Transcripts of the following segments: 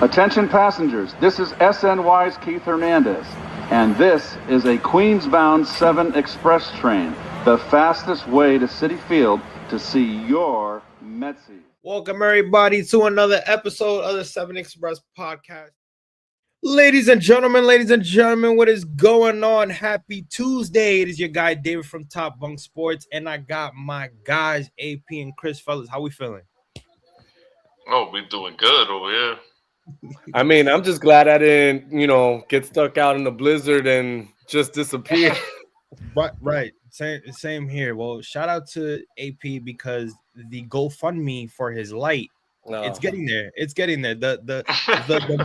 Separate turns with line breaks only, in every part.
Attention passengers, this is SNY's Keith Hernandez, and this is a Queens-bound 7 Express train, the fastest way to Citi Field to see your Metsies.
Welcome, everybody, to another episode of the 7 Express podcast. Ladies and gentlemen, what is going on? Happy Tuesday. It is your guy, David from Top Bunk Sports, and I got my guys, AP and Chris. Fellas, how we feeling?
Oh, we're doing good over here.
I mean, I'm just glad I didn't, get stuck out in the blizzard and just disappear.
Right. Same here. Well, shout out to AP because the GoFundMe for his light, it's getting there. The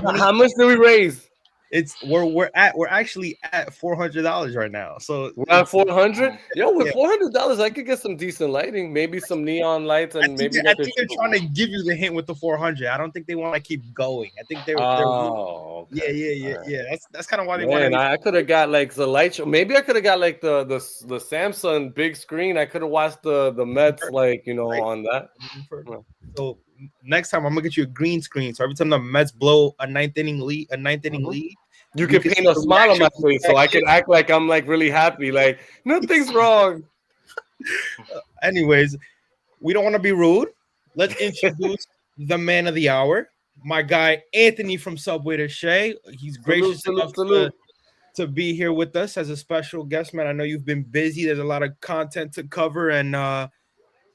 money,
how much did we raise?
We're actually at $400 right now. So
we're at 400. Yo, with $400, I could get some decent lighting, maybe some neon lights, and I think
they're trying to give you the hint with the 400. I don't think they want to keep going. I think they're
okay.
Yeah. That's kind of why they want.
I could have got like the light show. Maybe I could have got like the Samsung big screen. I could have watched the Mets on that.
So next time I'm gonna get you a green screen. So every time the Mets blow a ninth inning lead,
you can paint a smile on my face, so I can act like I'm like really happy, like nothing's wrong.
Anyways, we don't want to be rude. Let's introduce the man of the hour, my guy Anthony from Subway to Shea. He's gracious enough to be here with us as a special guest, man. I know you've been busy. There's a lot of content to cover, and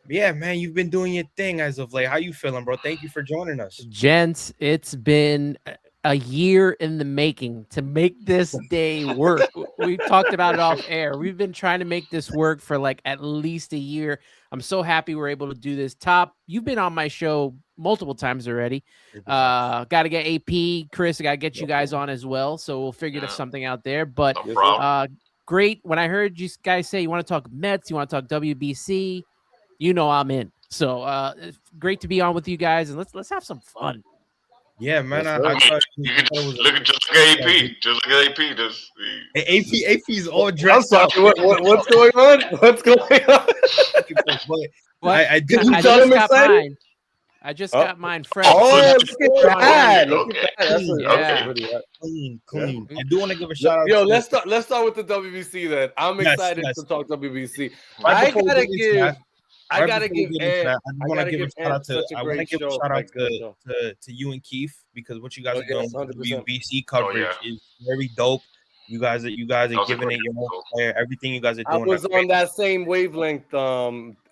yeah, man, you've been doing your thing as of late. How you feeling, bro? Thank you for joining us.
Gents, it's been a year in the making to make this day work. We talked about it off air. We've been trying to make this work for like at least a year. I'm so happy we're able to do this. Top, you've been on my show multiple times already. Got to get AP, Chris, I got to get you guys on as well. So we'll figure something out there. But great. When I heard you guys say you want to talk Mets, you want to talk WBC, I'm in. So great to be on with you guys, and let's have some fun.
Yeah, man.
You can look at AP. Just look at AP.
AP's all dressed up.
What's going on? What's going on?
I
just got mine. I just got mine fresh.
Oh, look at that.
Okay. Clean. I do want to give a shout out.
Yo, let's start with the WBC then. I'm excited to talk WBC. I gotta give a shout out
to you and Keith, because what you guys are doing with WBC coverage is very dope. You guys are giving it your own player. Everything you guys are doing.
I was on that same wavelength,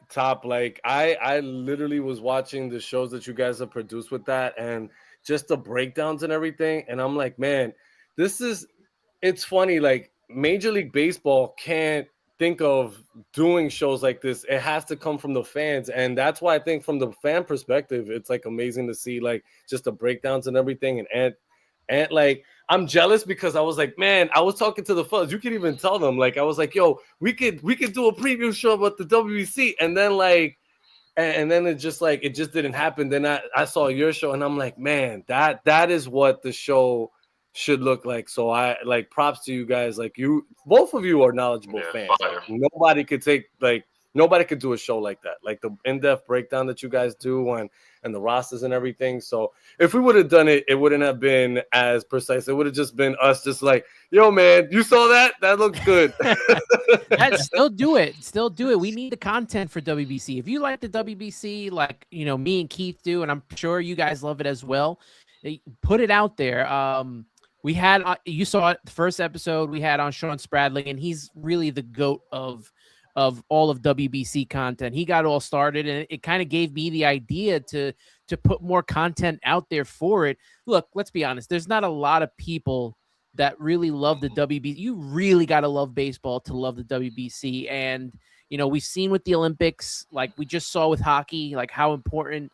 Top. Like I literally was watching the shows that you guys have produced with that, and just the breakdowns and everything. And I'm like, man, it's funny. Like Major League Baseball can't think of doing shows like this. It has to come from the fans, and that's why I think from the fan perspective, it's like amazing to see like just the breakdowns and everything. And like I'm jealous because I was like, man, I was talking to the fellas. You could even tell them, like I was like, yo, we could do a preview show about the WBC, and then like, and then it just didn't happen. Then I saw your show, and I'm like, man, that is what the show should look like. So I like props to you guys. Like both of you are knowledgeable fans. Like, nobody could do a show like that. Like the in-depth breakdown that you guys do and the rosters and everything. So if we would have done it, it wouldn't have been as precise. It would have just been us just like, yo, man, you saw that? That looks good.
Still do it. We need the content for WBC. If you like the WBC, like, me and Keith do, and I'm sure you guys love it as well, put it out there. We had, you saw it, the first episode we had on Sean Spradling, and he's really the GOAT of all of WBC content. He got all started, and it kind of gave me the idea to put more content out there for it. Look, let's be honest. There's not a lot of people that really love the WBC. You really got to love baseball to love the WBC. And, we've seen with the Olympics, like we just saw with hockey, like how important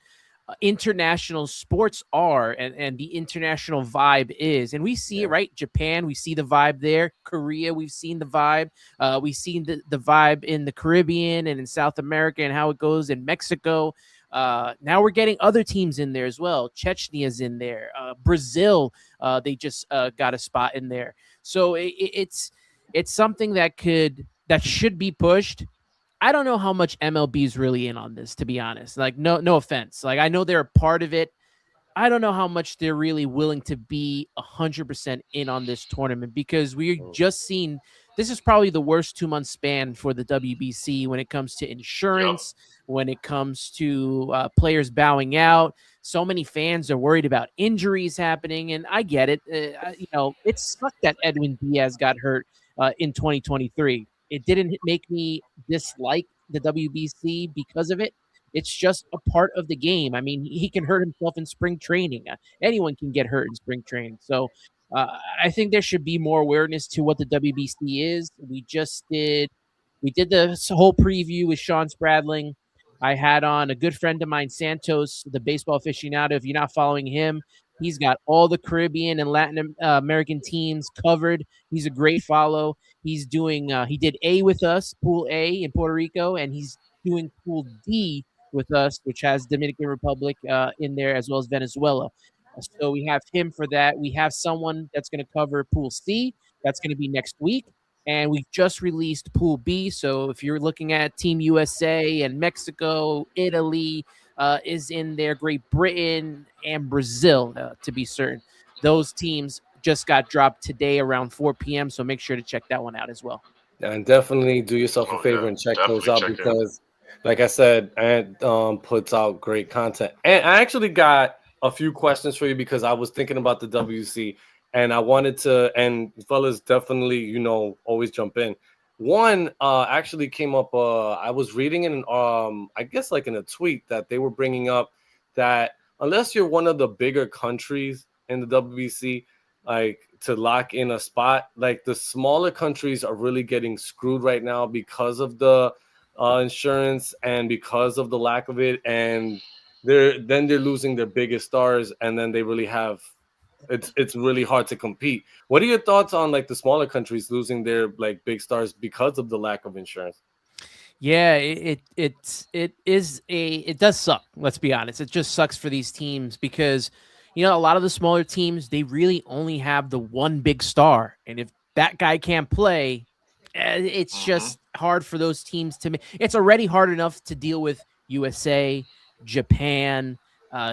international sports are and the international vibe is. And we see it, right? Japan, we see the vibe there. Korea, we've seen the vibe. We've seen the vibe in the Caribbean and in South America and how it goes in Mexico. Now we're getting other teams in there as well. Chechnya is in there. Brazil, they just got a spot in there. So it's something that should be pushed. I don't know how much MLB is really in on this, to be honest. Like, no offense. Like, I know they're a part of it. I don't know how much they're really willing to be 100% in on this tournament, because we've just seen this is probably the worst 2-month span for the WBC when it comes to
Yep.
insurance, when it comes to players bowing out. So many fans are worried about injuries happening, and I get it. It sucked that Edwin Diaz got hurt in 2023. It didn't make me dislike the WBC because of it. It's just a part of the game. I mean, he can hurt himself in spring training. Anyone can get hurt in spring training. So uh, I think there should be more awareness to what the WBC is. We did this whole preview with Sean Spradling. I had on a good friend of mine, Santos, the baseball aficionado. If you're not following him, he's got all the Caribbean and Latin American teams covered. He's a great follow. He did A with us, Pool A in Puerto Rico, and he's doing Pool D with us, which has Dominican Republic in there as well as Venezuela. So we have him for that. We have someone that's going to cover Pool C. That's going to be next week. And we just released Pool B. So if you're looking at Team USA and Mexico, Italy is in there, Great Britain and Brazil, to be certain. Those teams just got dropped today around 4 p.m. So make sure to check that one out as well.
And definitely do yourself a favor and check those out because, like I said, Ant puts out great content. And I actually got a few questions for you because I was thinking about the WC and I wanted to, and fellas, definitely, always jump in. One actually came up. I was reading in, I guess, like in a tweet that they were bringing up that unless you're one of the bigger countries in the WBC, like to lock in a spot, like the smaller countries are really getting screwed right now because of the insurance and because of the lack of it, and they're losing their biggest stars, and then they really have it's really hard to compete. What are your thoughts on like the smaller countries losing their like big stars because of the lack of insurance?
Yeah, it does suck. Let's be honest. It just sucks for these teams because, a lot of the smaller teams, they really only have the one big star. And if that guy can't play, it's just hard for those teams to make. It's already hard enough to deal with USA, Japan.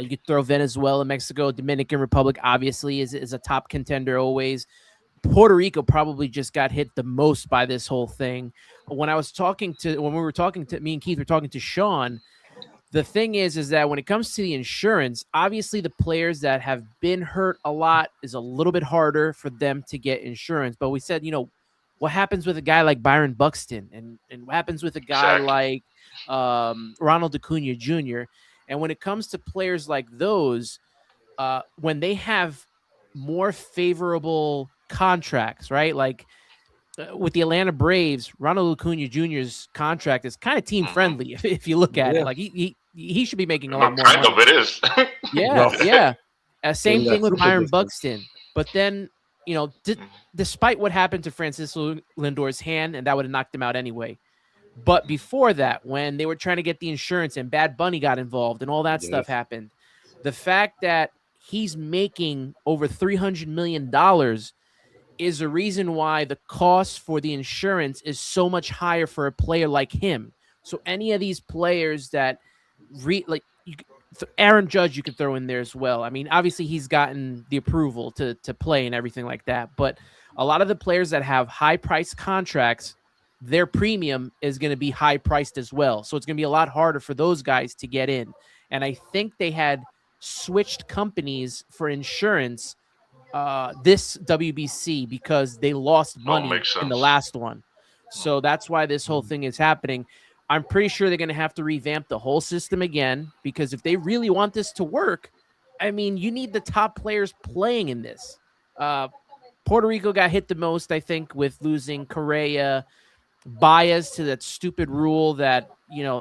You could throw Venezuela, Mexico, Dominican Republic, obviously, is a top contender always. Puerto Rico probably just got hit the most by this whole thing. When me and Keith were talking to Sean, the thing is that when it comes to the insurance, obviously the players that have been hurt a lot is a little bit harder for them to get insurance. But we said, what happens with a guy like Byron Buxton and what happens with a guy like Ronald Acuna Jr. And when it comes to players like those, when they have more favorable contracts, right? Like with the Atlanta Braves, Ronald Acuna Jr.'s contract is kind of team friendly if you look at it. Like he should be making a lot more money.
Kind of it is.
Yeah. Same thing with Byron Buxton. But then, despite what happened to Francisco Lindor's hand, and that would have knocked him out anyway. But before that, when they were trying to get the insurance and Bad Bunny got involved and all that stuff happened, the fact that he's making over $300 million is a reason why the cost for the insurance is so much higher for a player like him. So any of these players that Aaron Judge, you could throw in there as well. I mean, obviously he's gotten the approval to play and everything like that. But a lot of the players that have high price contracts, their premium is going to be high priced as well. So it's going to be a lot harder for those guys to get in. And I think they had switched companies for insurance this WBC because they lost money in the last one. So that's why this whole thing is happening. I'm pretty sure they're going to have to revamp the whole system again because if they really want this to work, I mean, you need the top players playing in this. Puerto Rico got hit the most, I think, with losing Correa, Baez to that stupid rule that,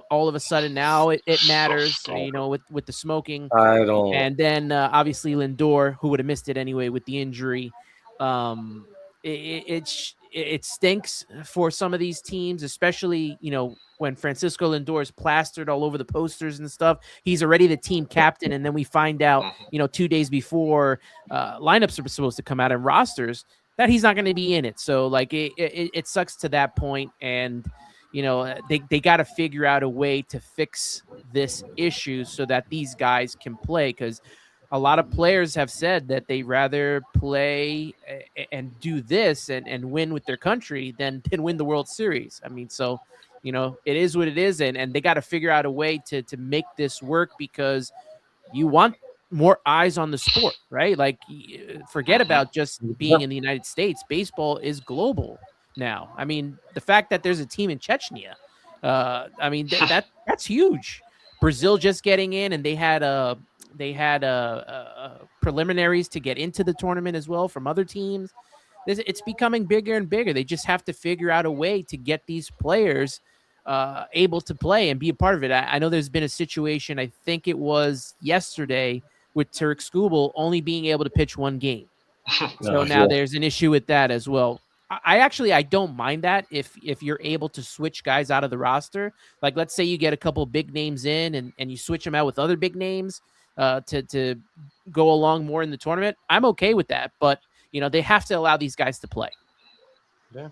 all of a sudden now it matters, with the smoking.
I don't.
And then obviously Lindor, who would have missed it anyway with the injury. It stinks for some of these teams, especially, when Francisco Lindor is plastered all over the posters and stuff. He's already the team captain. And then we find out, 2 days before lineups are supposed to come out and rosters that he's not going to be in it. So like it sucks to that point. And, they got to figure out a way to fix this issue so that these guys can play. Because a lot of players have said that they rather play and do this and win with their country than win the World Series. I mean, so it is what it is, and they got to figure out a way to make this work because you want more eyes on the sport, right? Like, forget about just being in the United States. Baseball is global now. I mean, the fact that there's a team in Chechnya, I mean, that's huge. Brazil just getting in, and they had preliminaries to get into the tournament as well from other teams. It's becoming bigger and bigger. They just have to figure out a way to get these players able to play and be a part of it. I know there's been a situation, I think it was yesterday, with Turk Skubal only being able to pitch one game. So now there's an issue with that as well. I don't mind that if you're able to switch guys out of the roster. Like, let's say you get a couple big names in and you switch them out with other big names to go along more in the tournament. I'm okay with that, but they have to allow these guys to play.
Yeah.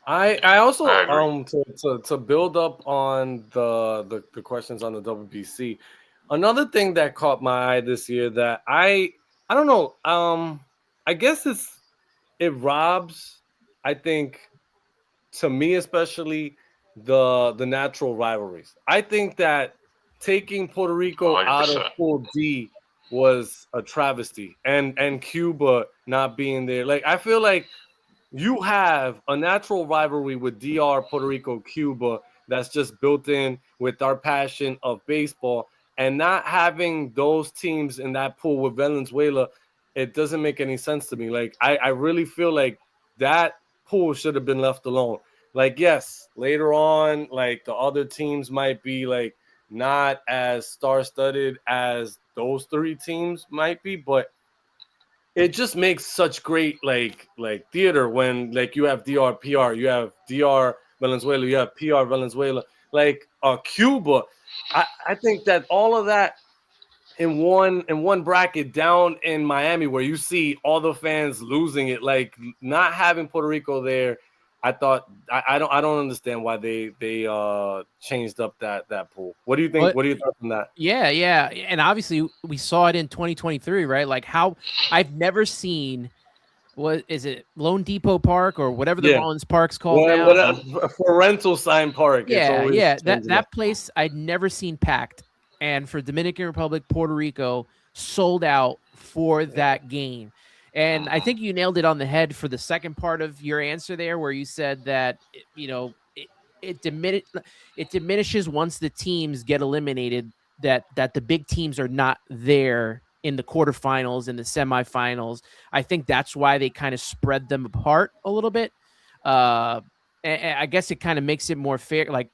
I also to build up on the questions on the WBC. Another thing that caught my eye this year that I don't know. I guess it robs, I think, to me especially, the natural rivalries. I think that taking Puerto Rico
100%.
out of Pool D was a travesty, and Cuba not being there. Like, I feel like you have a natural rivalry with DR, Puerto Rico, Cuba that's just built in with our passion of baseball, and not having those teams in that pool with Venezuela, it doesn't make any sense to me. Like, I really feel like that pool should have been left alone. Like, yes, later on, like, the other teams might be like not as star-studded as those three teams might be, but it just makes such great like theater when like you have DR PR, you have DR Venezuela, you have PR Venezuela, like Cuba. I think that all of that in one bracket down in Miami, where you see all the fans losing it, like not having Puerto Rico there. I thought I don't understand why they changed up that pool. What do you think? What do you think on that?
Yeah, and obviously we saw it in 2023, right? Like, how I've never seen, what is it, Lone Depot Park or whatever the Rollins Park's called now?
For rental sign park.
Yeah. That place I'd never seen packed, and for Dominican Republic, Puerto Rico, sold out for that game. And I think you nailed it on the head for the second part of your answer there, where you said that it diminishes once the teams get eliminated, that the big teams are not there in the quarterfinals and the semifinals. I think that's why they kind of spread them apart a little bit. And I guess it kind of makes it more fair. Like,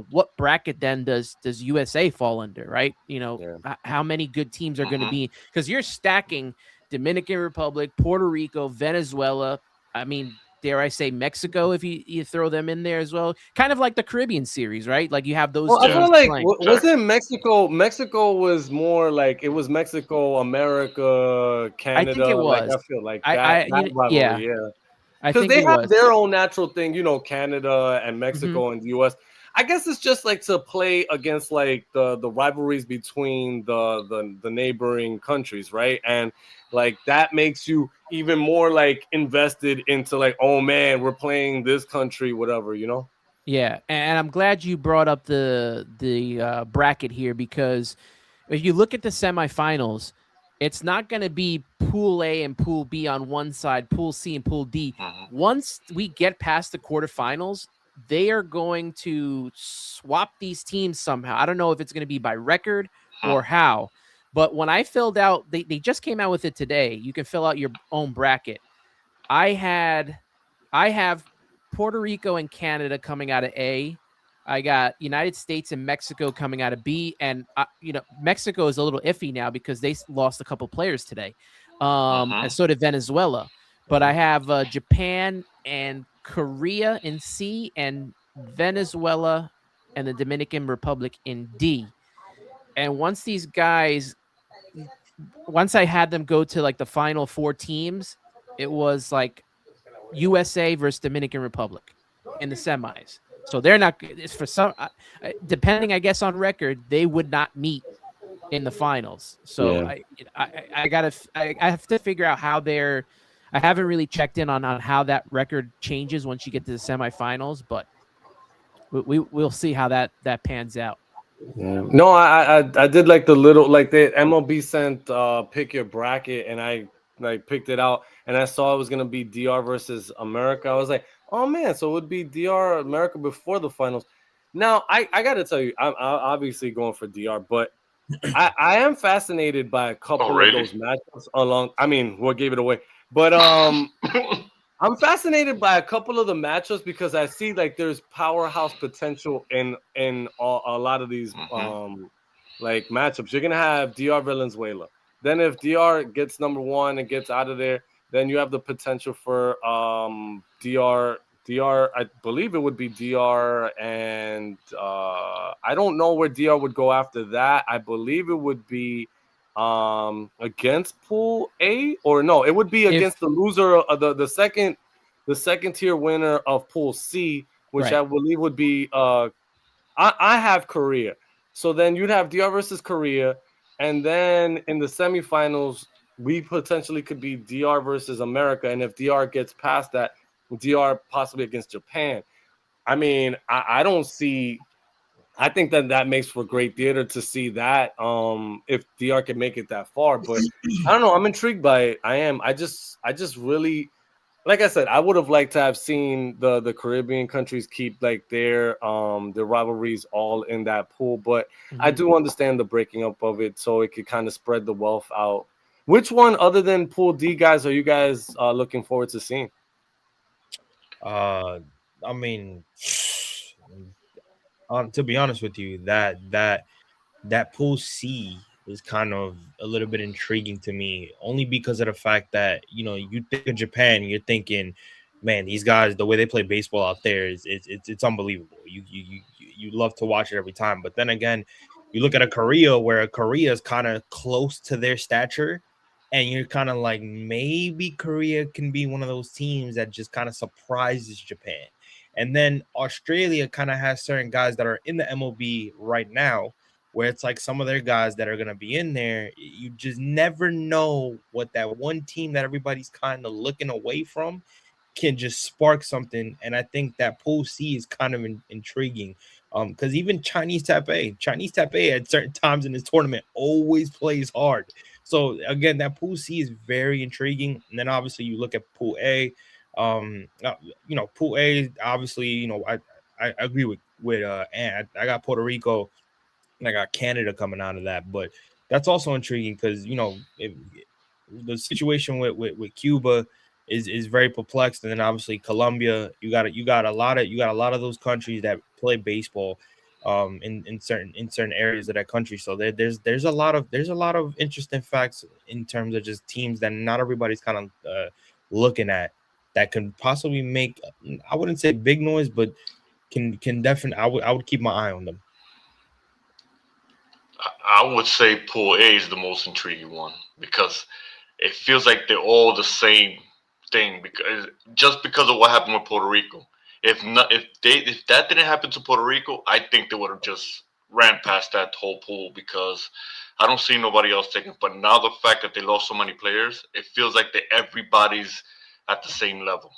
what bracket then does USA fall under, right? How many good teams are going to be, because you're stacking Dominican Republic, Puerto Rico, Venezuela. I mean, dare I say Mexico, if you throw them in there as well. Kind of like the Caribbean series, right? Like, you have those.
Well, I feel like wasn't Mexico? Mexico was more like it was Mexico, America, Canada.
I think it was.
Like, I feel like that rivalry, yeah. Because they have their own natural thing, Canada and Mexico and the US. I guess it's just like to play against like the rivalries between the neighboring countries, right? And like that makes you even more like invested into like, oh man, we're playing this country, whatever,
Yeah, and I'm glad you brought up the bracket here, because if you look at the semifinals, it's not going to be Pool A and Pool B on one side, Pool C and Pool D. Once we get past the quarterfinals, they are going to swap these teams somehow. I don't know if it's going to be by record or how, but when I filled out, they just came out with it today. You can fill out your own bracket. I have Puerto Rico and Canada coming out of A. I got United States and Mexico coming out of B, and Mexico is a little iffy now because they lost a couple players today, and so did Venezuela. But I have Japan and Korea in C, and Venezuela and the Dominican Republic in D. And once I had them go to like the final four teams, it was like USA versus Dominican Republic in the semis. So they're not. It's for some, depending, I guess, on record, they would not meet in the finals. So I have to figure out how they're. I haven't really checked in on how that record changes once you get to the semifinals, but we'll see how that pans out.
Yeah. No, I did like the little like the MLB sent pick your bracket, and I like picked it out, and I saw it was gonna be DR versus America. I was like, oh man, so it would be DR America before the finals. Now I gotta tell you, I'm obviously going for DR, but I am fascinated by a couple of those matchups along. I mean, what gave it away? But I'm fascinated by a couple of the matchups because I see like there's powerhouse potential in a lot of these like matchups. You're gonna have DR Valenzuela. Then if DR gets number one and gets out of there, then you have the potential for DR. I believe it would be DR, and I don't know where DR would go after that. I believe it would be against Pool A, or no, it would be against the loser of the second tier winner of Pool C, which I believe would be I have Korea. So then you'd have DR versus Korea, and then in the semifinals we potentially could be DR versus America, and if DR gets past that, DR possibly against Japan. I mean, I don't see. I think that makes for great theater to see that. If DR can make it that far, but I don't know. I'm intrigued by it. I am. I just really, like I said, I would have liked to have seen the Caribbean countries keep like their rivalries all in that pool. But I do understand the breaking up of it, so it could kind of spread the wealth out. Which one, other than Pool D, guys, are you guys looking forward to seeing?
I mean, to be honest with you, that Pool C is kind of a little bit intriguing to me, only because of the fact that you think of Japan, you're thinking, man, these guys, the way they play baseball out there it's unbelievable. You love to watch it every time. But then again, you look at a Korea where Korea is kind of close to their stature, and you're kind of like, maybe Korea can be one of those teams that just kind of surprises Japan. And then Australia kind of has certain guys that are in the MLB right now, where it's like some of their guys that are going to be in there. You just never know what that one team that everybody's kind of looking away from can just spark something. And I think that Pool C is kind of intriguing, because even Chinese Taipei at certain times in this tournament always plays hard. So again, that Pool C is very intriguing. And then obviously you look at Pool A. Pool A, obviously, I agree with and I got Puerto Rico and I got Canada coming out of that. But that's also intriguing because the situation with Cuba is very perplexed, and then obviously Colombia. You got a lot of those countries that play baseball in certain areas of that country. So there's a lot of interesting facts in terms of just teams that not everybody's kind of looking at, that can possibly make, I wouldn't say big noise, but can definitely, I would keep my eye on them.
I would say Pool A is the most intriguing one because it feels like they're all the same thing, because of what happened with Puerto Rico. If that didn't happen to Puerto Rico, I think they would have just ran past that whole pool, because I don't see nobody else taking. But now the fact that they lost so many players, it feels like that everybody's at the same level.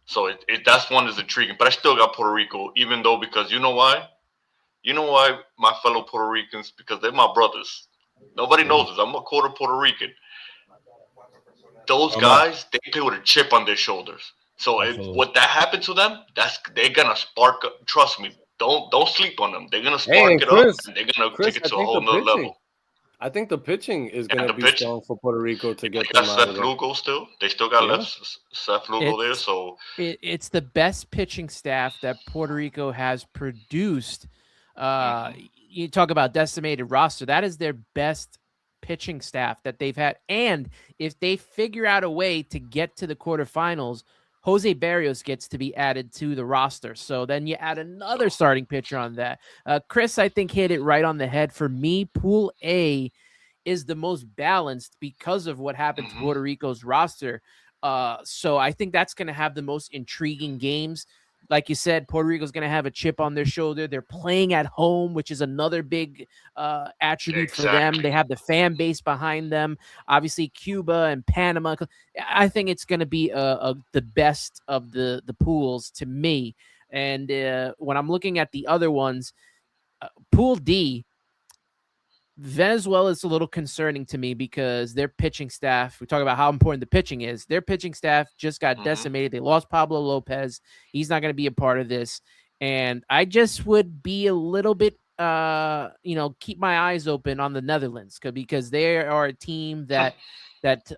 So that's one is intriguing. But I still got Puerto Rico, even though, because you know why? You know why, my fellow Puerto Ricans? Because they're my brothers. Nobody knows this. I'm a quarter Puerto Rican. Those guys, they play with a chip on their shoulders. So what that happened to them, they're gonna spark up. Trust me, don't sleep on them. They're gonna spark it up, and they're gonna take it to a whole nother level.
I think the pitching is going to be strong for Puerto Rico to get them out
Seth
of there.
Lugo still. They still got left Seth Lugo there, so
it's the best pitching staff that Puerto Rico has produced. You talk about decimated roster. That is their best pitching staff that they've had. And if they figure out a way to get to the quarterfinals, Jose Barrios gets to be added to the roster. So then you add another starting pitcher on that. Chris, I think, hit it right on the head. For me, Pool A is the most balanced because of what happened to Puerto Rico's roster. So I think that's going to have the most intriguing games. like you said, Puerto Rico's going to have a chip on their shoulder. They're playing at home, which is another big attribute for them. They have the fan base behind them. Obviously, Cuba and Panama. I think it's going to be the best of the pools to me. And when I'm looking at the other ones, Pool D, Venezuela is a little concerning to me because their pitching staff, we talk about how important the pitching is. Their pitching staff just got decimated. They lost Pablo Lopez. He's not going to be a part of this. And I just would be a little bit, keep my eyes open on the Netherlands because they are a team that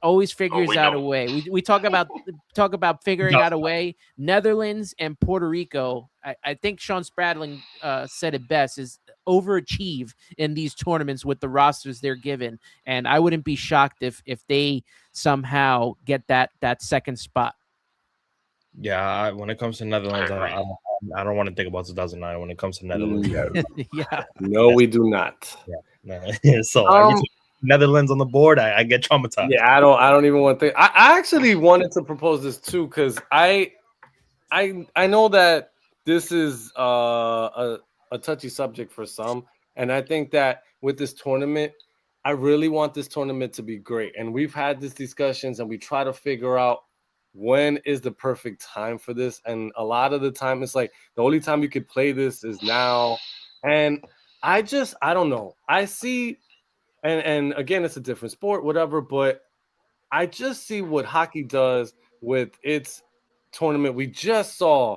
always figures out a way. We talk about figuring out a way. Netherlands and Puerto Rico, I think Sean Spradling said it best, is overachieve in these tournaments with the rosters they're given, and I wouldn't be shocked if they somehow get that second spot.
Yeah, when it comes to Netherlands, I don't want to think about 2009 when it comes to Netherlands.
Yeah,
no, we do not.
Yeah, so Netherlands on the board, I get traumatized.
Yeah, I don't even want to think. I actually wanted to propose this too because I know that this is a touchy subject for some, and I think that with this tournament, I really want this tournament to be great. And we've had these discussions, and we try to figure out when is the perfect time for this. And a lot of the time, it's like the only time you could play this is now. And I don't know. I see, and again, it's a different sport, whatever, but I just see what hockey does with its tournament. We just saw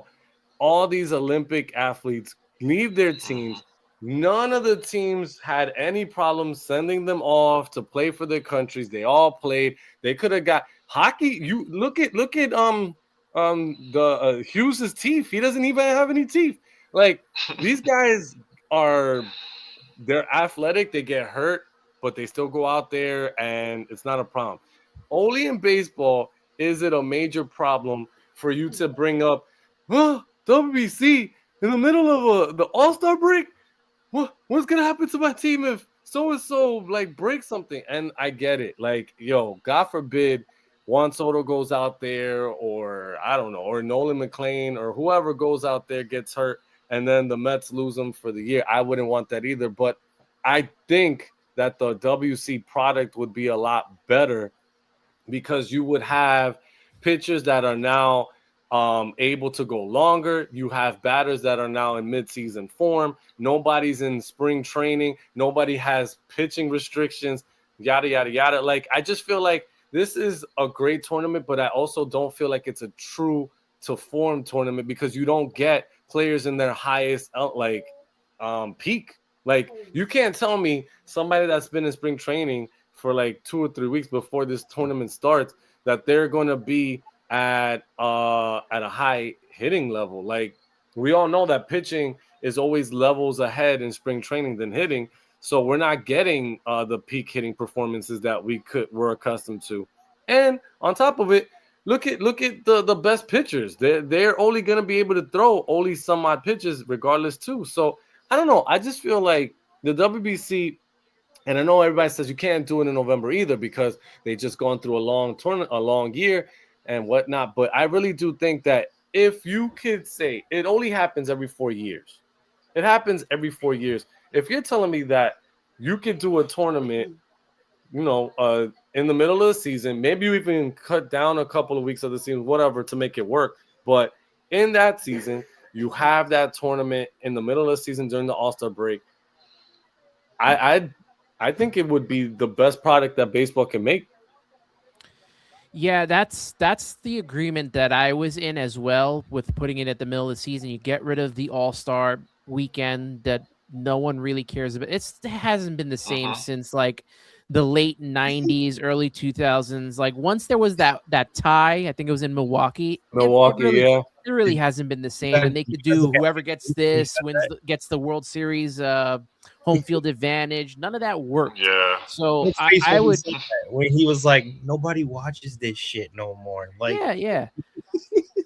all these Olympic athletes leave their teams. None of the teams had any problem sending them off to play for their countries. They all played. They could have got hockey. You look at Hughes's teeth. He doesn't even have any teeth. Like these guys they're athletic. They get hurt, but they still go out there and it's not a problem. Only in baseball is it a major problem for you to bring up WBC in the middle of the All-Star break. What's gonna happen to my team if so-and-so like breaks something? And I get it. Like, God forbid Juan Soto goes out there, or I don't know, or Nolan McLean or whoever goes out there gets hurt, and then the Mets lose them for the year. I wouldn't want that either. But I think that the WC product would be a lot better because you would have pitchers that are now able to go longer. You have batters that are now in midseason form. Nobody's in spring training. Nobody has pitching restrictions, yada, yada, yada. Like, I just feel like this is a great tournament, but I also don't feel like it's a true to form tournament because you don't get players in their highest peak. Like, you can't tell me somebody that's been in spring training for like 2 or 3 weeks before this tournament starts that they're going to be at a high hitting level. Like, we all know that pitching is always levels ahead in spring training than hitting. So we're not getting the peak hitting performances that we're accustomed to. And on top of it, look at the best pitchers. They're only going to be able to throw only some odd pitches regardless too. So I don't know. I just feel like the WBC, and I know everybody says you can't do it in November either because they just gone through a long tournament, a long year and whatnot. But I really do think that if you could say it only happens every 4 years, it happens every 4 years. If you're telling me that you could do a tournament, in the middle of the season, maybe you even cut down a couple of weeks of the season, whatever, to make it work. But in that season, you have that tournament in the middle of the season during the All-Star break. I think it would be the best product that baseball can make.
Yeah, that's the agreement that I was in as well with putting it at the middle of the season. You get rid of the All-Star weekend that no one really cares about. It hasn't been the same since like the late 90s, early 2000s. Like once there was that tie, I think it was in Milwaukee. It really hasn't been the same. And they could do whoever gets this gets the World Series home field advantage. None of that worked.
Yeah.
So I would,
when he was like, nobody watches this shit no more. Like,
yeah.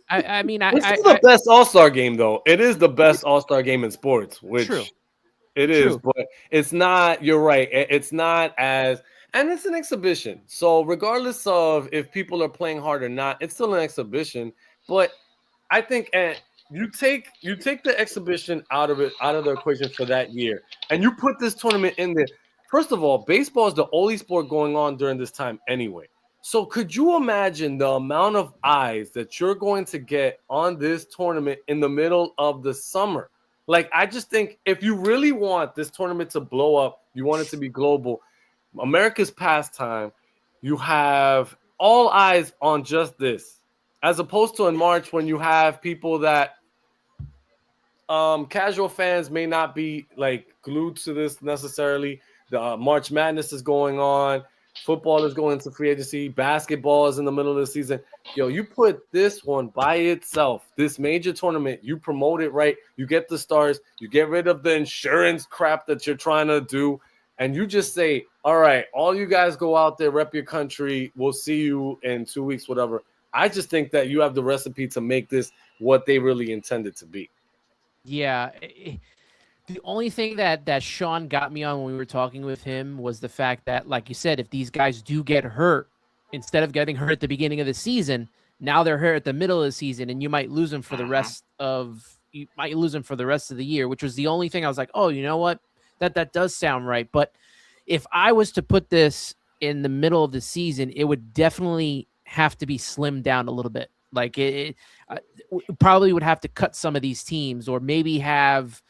I mean,
it's the best All-Star game though. It is the best All-Star game in sports, which
true.
It is, but it's not. You're right. It's not as, and it's an exhibition. So regardless of if people are playing hard or not, it's still an exhibition. But I think, and you take the exhibition out of the equation for that year, and you put this tournament in there. First of all, baseball is the only sport going on during this time anyway. So could you imagine the amount of eyes that you're going to get on this tournament in the middle of the summer? Like, I just think if you really want this tournament to blow up, you want it to be global, America's pastime, you have all eyes on just this, as opposed to in March when you have people that casual fans may not be like glued to this necessarily. The March Madness is going on. Football is going to free agency. Basketball is in the middle of the season. Yo, you put this one by itself, this major tournament, you promote it right. You get the stars. You get rid of the insurance crap that you're trying to do. And you just say, all right, all you guys go out there, rep your country. We'll see you in 2 weeks, whatever. I just think that you have the recipe to make this what they really intended to be.
Yeah. The only thing that Sean got me on when we were talking with him was the fact that, like you said, if these guys do get hurt, instead of getting hurt at the beginning of the season, now they're hurt at the middle of the season, and you might lose them for the rest of the year, which was the only thing I was like, oh, you know what? That does sound right. But if I was to put this in the middle of the season, it would definitely have to be slimmed down a little bit. Like it probably would have to cut some of these teams, or maybe have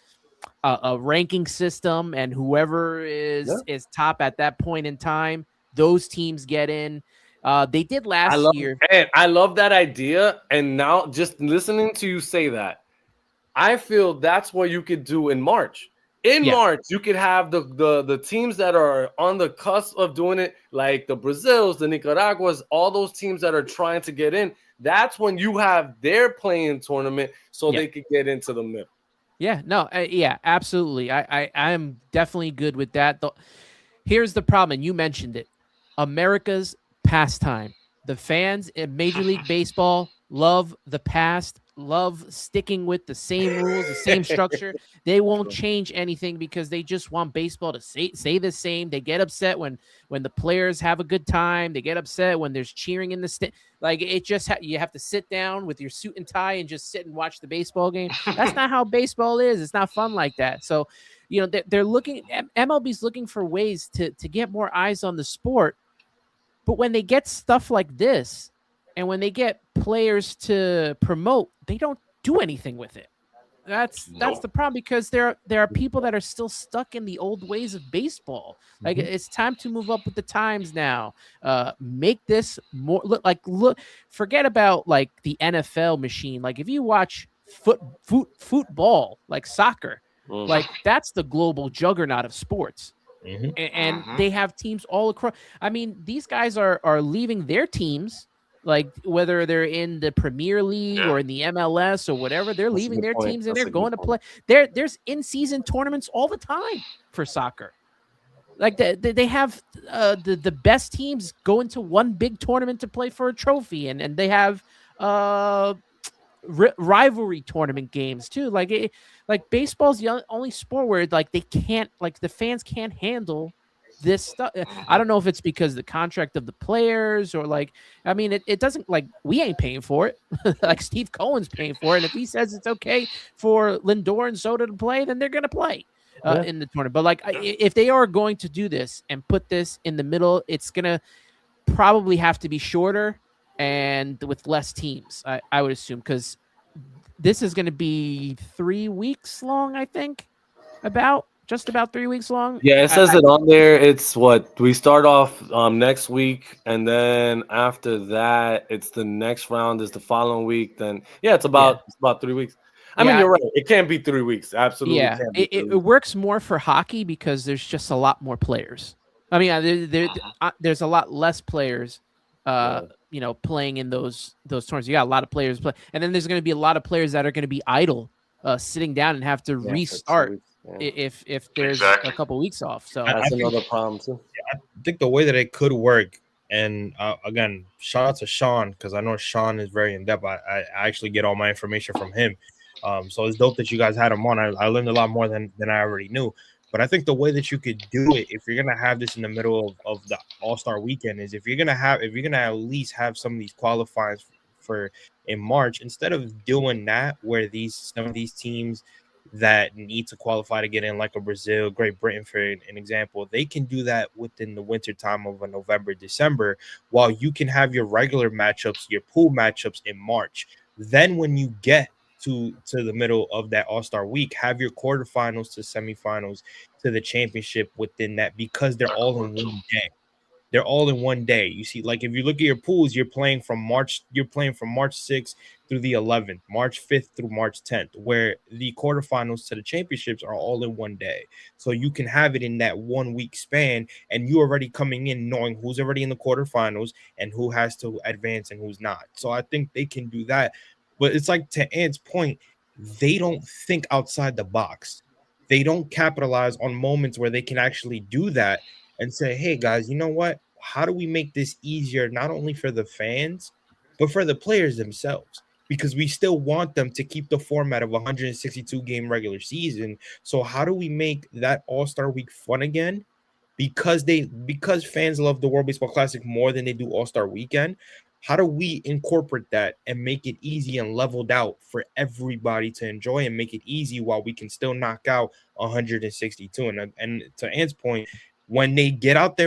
a ranking system, and whoever is top at that point in time, those teams get in. They did last year.
And I love that idea. And now, just listening to you say that, I feel that's what you could do in March. March, you could have the teams that are on the cusp of doing it, like the Brazils, the Nicaraguas, all those teams that are trying to get in. That's when you have their playing tournament, so they could get into the middle.
Yeah, no, yeah, absolutely. I am definitely good with that. Here's the problem, and you mentioned it. America's pastime. The fans in Major League Baseball love the past, love sticking with the same rules, the same structure. They won't change anything because they just want baseball to stay the same. They get upset when the players have a good time. They get upset when there's cheering in the stand. Like, it just you have to sit down with your suit and tie and just sit and watch the baseball game. That's not how baseball is. It's not fun like that. So, you know, they're looking. MLB's looking for ways to get more eyes on the sport. But when they get stuff like this, and when they get players to promote, they don't do anything with it. That's the problem, because there are people that are still stuck in the old ways of baseball. Like, it's time to move up with the times now. Make this more look. Forget about like the NFL machine. Like, if you watch football, like soccer, like that's the global juggernaut of sports. And they have teams all across. I mean, these guys are leaving their teams, like whether they're in the Premier League or in the MLS or whatever, they're leaving their teams and they're going to play. There's in-season tournaments all the time for soccer. Like they have the best teams go into one big tournament to play for a trophy, and they have rivalry tournament games too. Like baseball's the only sport where like they can't, like the fans can't handle this stuff. I don't know if it's because the contract of the players, or like, I mean, it doesn't, like, we ain't paying for it. Like, Steve Cohen's paying for it. And if he says it's okay for Lindor and Soto to play, then they're going to play in the tournament. But like, if they are going to do this and put this in the middle, it's going to probably have to be shorter and with less teams, I would assume, because this is going to be 3 weeks long, I think, just about 3 weeks long.
Yeah, it says it on there. It's what we start off next week, and then after that, it's the next round is the following week. Then it's about 3 weeks. I mean, you're right. It can't be 3 weeks. Absolutely.
Yeah, it works more for hockey because there's just a lot more players. I mean, there's a lot less players, you know, playing in those tournaments. You got a lot of players play, and then there's going to be a lot of players that are going to be idle, sitting down and have to restart. If there's a couple weeks off. So
that's another problem too.
I think the way that it could work, and again, shout out to Sean, because I know Sean is very in depth. I actually get all my information from him. So it's dope that you guys had him on. I learned a lot more than I already knew. But I think the way that you could do it, if you're gonna have this in the middle of the All-Star weekend, is if you're gonna at least have some of these qualifiers for in March. Instead of doing that, where some of these teams that need to qualify to get in, like a Brazil, Great Britain, for an example, they can do that within the winter time of a November, December, while you can have your regular matchups, your pool matchups in March. Then when you get to the middle of that All-Star week, have your quarterfinals to semifinals to the championship within that, because they're all in one day. They're all in one day. You see, like if you look at your pools, you're playing from March 6th through the 11th, March 5th through March 10th, where the quarterfinals to the championships are all in one day. So you can have it in that 1 week span, and you already coming in knowing who's already in the quarterfinals and who has to advance and who's not. So I think they can do that. But it's like, to Ant's point, they don't think outside the box. They don't capitalize on moments where they can actually do that and say, hey, guys, you know what? How do we make this easier, not only for the fans, but for the players themselves? Because we still want them to keep the format of 162 game regular season. So how do we make that All-Star week fun again? Because fans love the World Baseball Classic more than they do All-Star weekend. How do we incorporate that and make it easy and leveled out for everybody to enjoy and make it easy while we can still knock out 162? And to Ant's point, when they get outside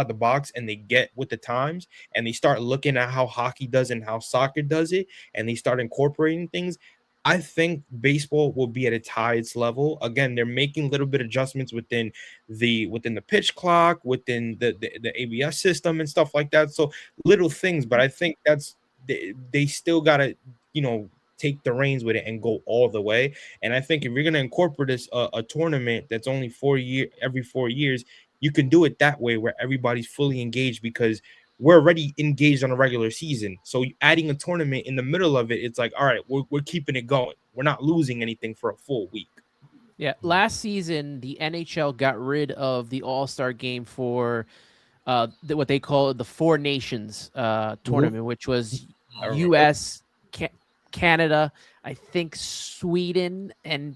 the box and they get with the times and they start looking at how hockey does and how soccer does it, and they start incorporating things, I think baseball will be at its highest level. Again, they're making little bit adjustments within the pitch clock, within the ABS system and stuff like that. So little things, but I think they still gotta, take the reins with it and go all the way. And I think if you're gonna incorporate this a tournament that's only every 4 years, you can do it that way where everybody's fully engaged, because we're already engaged on a regular season. So adding a tournament in the middle of it, it's like, all right, we're keeping it going. We're not losing anything for a full week.
Yeah, last season the NHL got rid of the All-Star game for what they call the Four Nations tournament, which was U.S., Canada, I think Sweden, and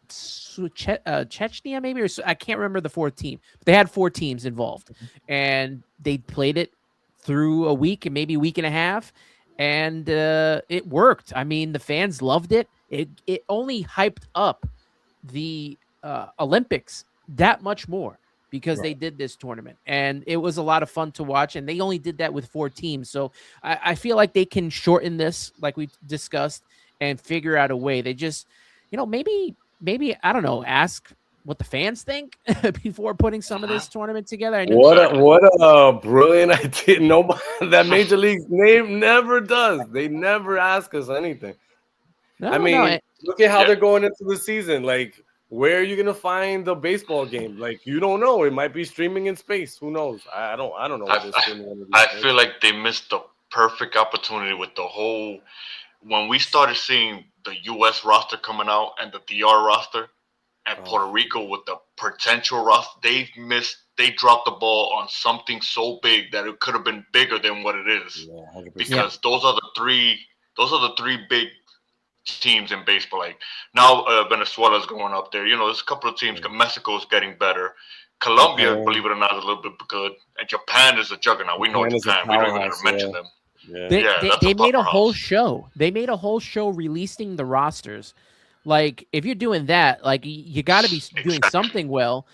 Chechnya, maybe, or I can't remember the fourth team. But they had 4 teams involved, and they played it through a week and maybe a week and a half, and it worked. I mean, the fans loved it. It only hyped up the Olympics that much more because they did this tournament, and it was a lot of fun to watch. And they only did that with 4 teams, so I feel like they can shorten this, like we discussed, and figure out a way. They just, maybe I don't know, ask what the fans think before putting some of this tournament together.
What a brilliant idea! Nobody that Major League name never does. They never ask us anything. Look at how they're going into the season. Like, where are you gonna find the baseball game? Like, you don't know. It might be streaming in space. Who knows? I don't know.
I feel like they missed the perfect opportunity with the whole. When we started seeing the U.S. roster coming out and the DR roster, and Puerto Rico with the potential roster, they dropped the ball on something so big that it could have been bigger than what it is. Yeah, because those are the three big teams in baseball. Like now, Venezuela's going up there. There's a couple of teams. Mexico's getting better. Colombia, believe it or not, is a little bit good. And Japan is a juggernaut. We know Japan. We don't even mention them.
Yeah. They made a whole show. They made a whole show releasing the rosters. Like, if you're doing that, like, you got to be doing something well.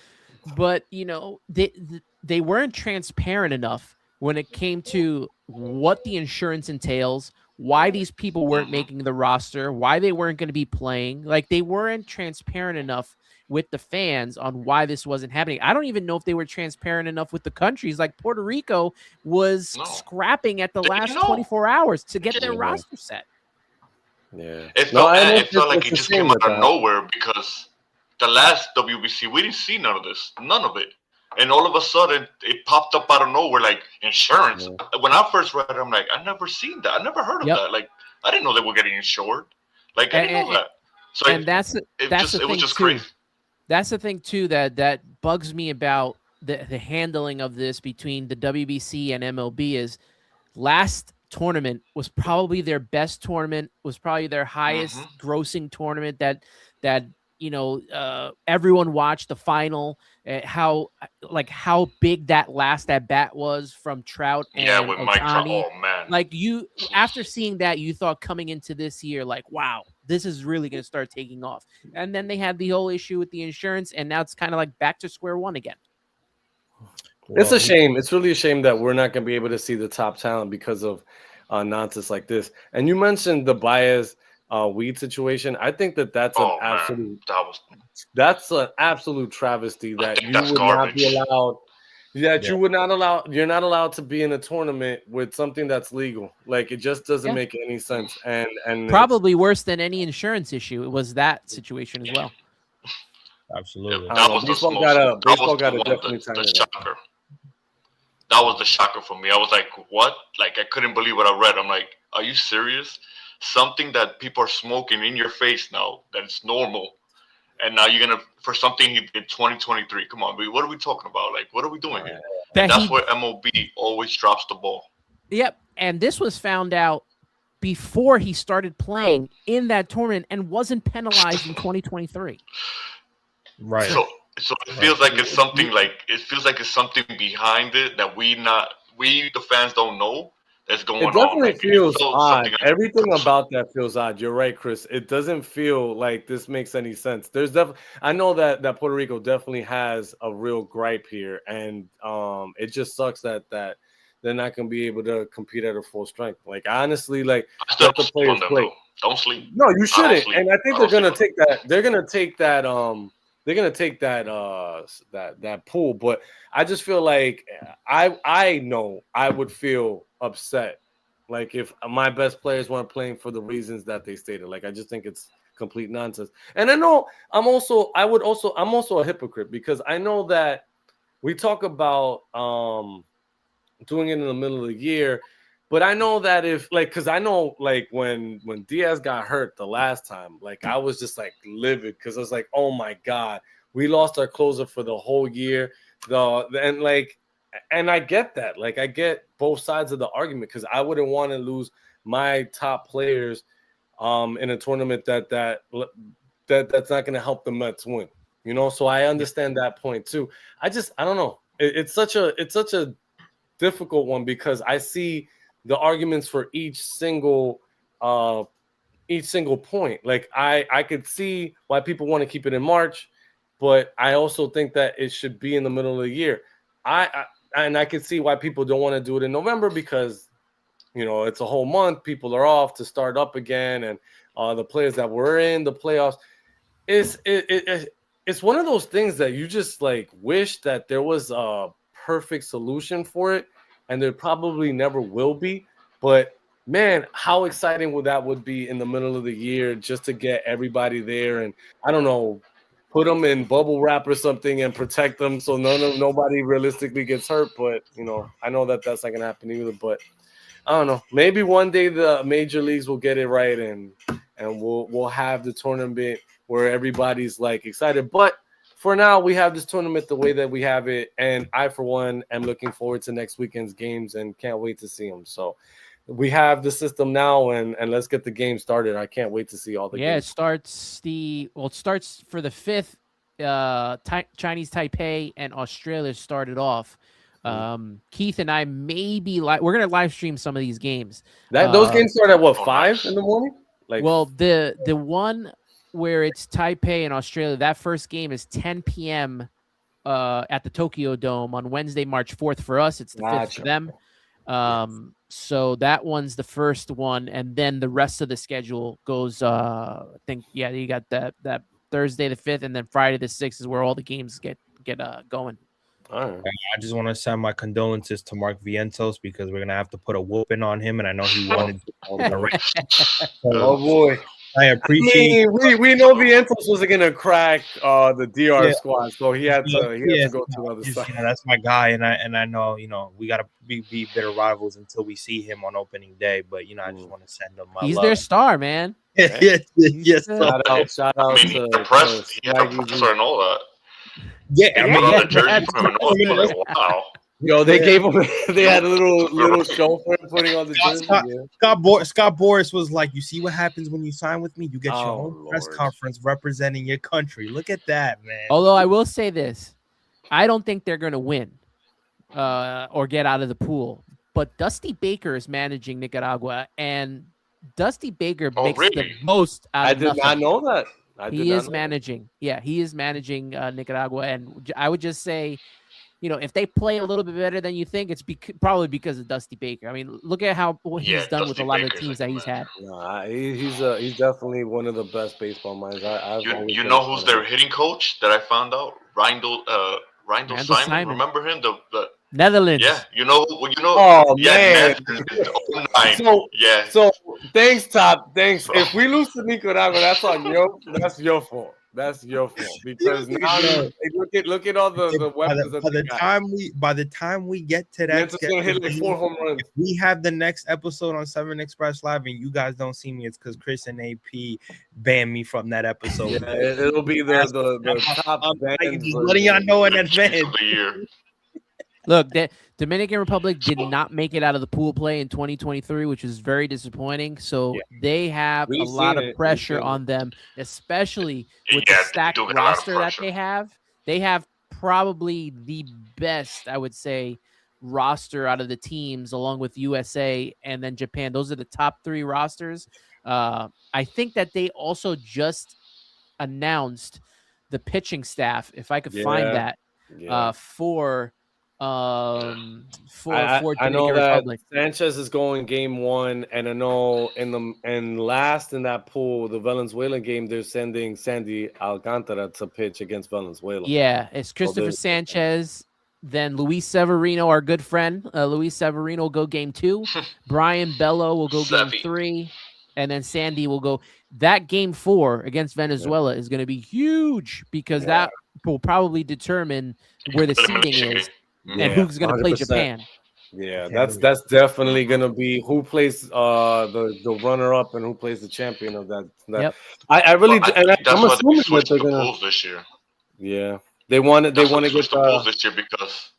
But, they weren't transparent enough when it came to what the insurance entails, why these people weren't making the roster, why they weren't going to be playing. Like, they weren't transparent enough with the fans on why this wasn't happening. I don't even know if they were transparent enough with the countries. Like, Puerto Rico was scrapping at the last 24 hours to get their roster set.
Yeah, it felt like it just came out of nowhere, because the last WBC we didn't see none of it, and all of a sudden it popped up out of nowhere, like insurance. When I first read it, I'm like, I never seen that, I never heard of that. Like, I didn't know they were getting insured. Like, I didn't know that. So it was just crazy.
That's the thing too that bugs me about the handling of this between the WBC and MLB is last tournament was probably their best tournament, was probably their highest grossing tournament that everyone watched the final, how big that last at bat was from Trout and
with
Ohtani.
Mike Trout. Oh man,
Like you, after seeing that, you thought coming into this year, like, wow, this is really going to start taking off. And then they had the whole issue with the insurance, and now it's kind of like back to square one again.
It's a shame. It's really a shame that we're not going to be able to see the top talent because of nonsense like this. And you mentioned the Baez weed situation. I think that's an absolute travesty that you would not be allowed. You would not allow. You're not allowed to be in a tournament with something that's legal. Like it just doesn't make any sense. And
probably worse than any insurance issue. It was that situation as well.
Absolutely.
That was
baseball got a definitely
the shocker. That was the shocker for me. I was like, what? Like, I couldn't believe what I read. I'm like, are you serious? Something that people are smoking in your face now, that it's normal. And now you're going to, for something in 2023. Come on, what are we talking about? Like, what are we doing here? That's where MLB always drops the ball. Yep.
And this was found out before he started playing in that tournament and wasn't penalized in 2023.
Right.
So it feels like it's something behind it that we the fans don't know that's going on.
It definitely feels odd. Everything about that feels odd. You're right, Chris. It doesn't feel like this makes any sense. There's definitely, I know that Puerto Rico definitely has a real gripe here, and it just sucks that they're not going to be able to compete at a full strength. Like honestly, like let the players play.
Don't sleep.
No, you shouldn't. And I think they're going to take that. They're going to take that. They're gonna take that pool, but I just feel like I know I would feel upset, like if my best players weren't playing for the reasons that they stated. Like I just think it's complete nonsense. And I know I'm also a hypocrite because I know that we talk about doing it in the middle of the year. But I know that because I know like when Diaz got hurt the last time, like I was just like livid because I was like, oh my God, we lost our closer for the whole year. And I get that. Like I get both sides of the argument because I wouldn't want to lose my top players in a tournament that's not going to help the Mets win. You know, so I understand that point too. I don't know. It's such a difficult one because I see the arguments for each single point. Like I could see why people want to keep it in March, but I also think that it should be in the middle of the year. And I could see why people don't want to do it in November because it's a whole month. People are off to start up again, and the players that were in the playoffs. It's one of those things that you just like wish that there was a perfect solution for it. And there probably never will be. But, man, how exciting would be in the middle of the year just to get everybody there and, I don't know, put them in bubble wrap or something and protect them so nobody realistically gets hurt. But, I know that that's not going to happen either. But, I don't know. Maybe one day the major leagues will get it right and we'll have the tournament where everybody's, like, excited. But, for now, we have this tournament the way that we have it, and I, for one, am looking forward to next weekend's games and can't wait to see them. So we have the system now, and let's get the game started. I can't wait to see all the games.
It starts for the 5th. Chinese Taipei and Australia started off. Keith and I we're gonna live stream some of these games.
Those games start at what, 5 in the morning?
The one where it's Taipei and Australia, that first game is 10 p.m. At the Tokyo Dome on Wednesday, March 4th for us. It's the 5th for them. So that one's the first one, and then the rest of the schedule goes. I think you got that Thursday the 5th, and then Friday the 6th is where all the games get going.
All right. I just want to send my condolences to Mark Vientos because we're gonna have to put a whooping on him, and I know he wanted to.
Oh boy.
I appreciate.
We know Vientos wasn't gonna crack the DR squad, so he had to go to the other side.
That's my guy, and I know we gotta be bitter rivals until we see him on opening day. But I just want to send him.
He's their star, man.
Yes.
Shout out to
the press. He had a and all that.
Yeah, I mean,
the jersey from him. Like, wow.
They gave him. They had a little show for him putting on the jersey.
Scott Boras was like, "You see what happens when you sign with me? You get your own press conference representing your country. Look at that, man."
Although I will say this, I don't think they're going to win or get out of the pool. but Dusty Baker is managing Nicaragua, and Dusty Baker
Oh,
makes the
really?
most out
I
of
did
nothing.
not know that.
He is managing. Yeah, he is managing Nicaragua, and I would just say, if they play a little bit better than you think, it's probably because of Dusty Baker. I mean, look at what
Yeah,
he's done with
Dusty
a lot of the
Baker's
teams
a
that
good
he's
man.
had.
Nah, he's definitely one of the best baseball minds.
You know who's their hitting coach that I found out? Randall
Randall
Simon.
Simon.
Remember him? The
Netherlands.
yeah, you know.
Oh
Yeah,
man.
'09. Yeah.
So thanks, Top. Thanks. If we lose to Nicaragua, that's your fault. That's your fault because now
Yo,
look at all the weapons that
by
they
the
got.
time we get to that,
Mantis gonna hit like 4 home runs.
if we have the next episode on 7 Express Live and you guys don't see me, it's because Chris and AP banned me from that episode.
Yeah, it'll be the top
I'm just
band
letting y'all know in
The
advance.
of the year.
Look, the Dominican Republic did not make it out of the pool play in 2023, which is very disappointing. So they have a lot of pressure on them, especially with the stacked roster that they have. They have probably the best, I would say, roster out of the teams, along with USA and then Japan. Those are the top 3 rosters. I think that they also just announced the pitching staff, if I could find that, for
I
Dominican
know that
Republic.
Sanchez is going game 1, and I know last in that pool, the Venezuelan game, they're sending Sandy Alcantara to pitch against Venezuela.
Yeah, it's Christopher Sanchez, then Luis Severino, our good friend. Luis Severino will go game 2. Brian Bello will go game 3, and then Sandy will go. That game 4 against Venezuela is going to be huge because that will probably determine where the seeding is. And who's going to play Japan?
Yeah, that's definitely going to be who plays the runner up and who plays the champion of that.
Yep.
I really
that's
I'm
why
assuming
they switched
that
the pools this year.
Yeah, they want to get
the pools this year because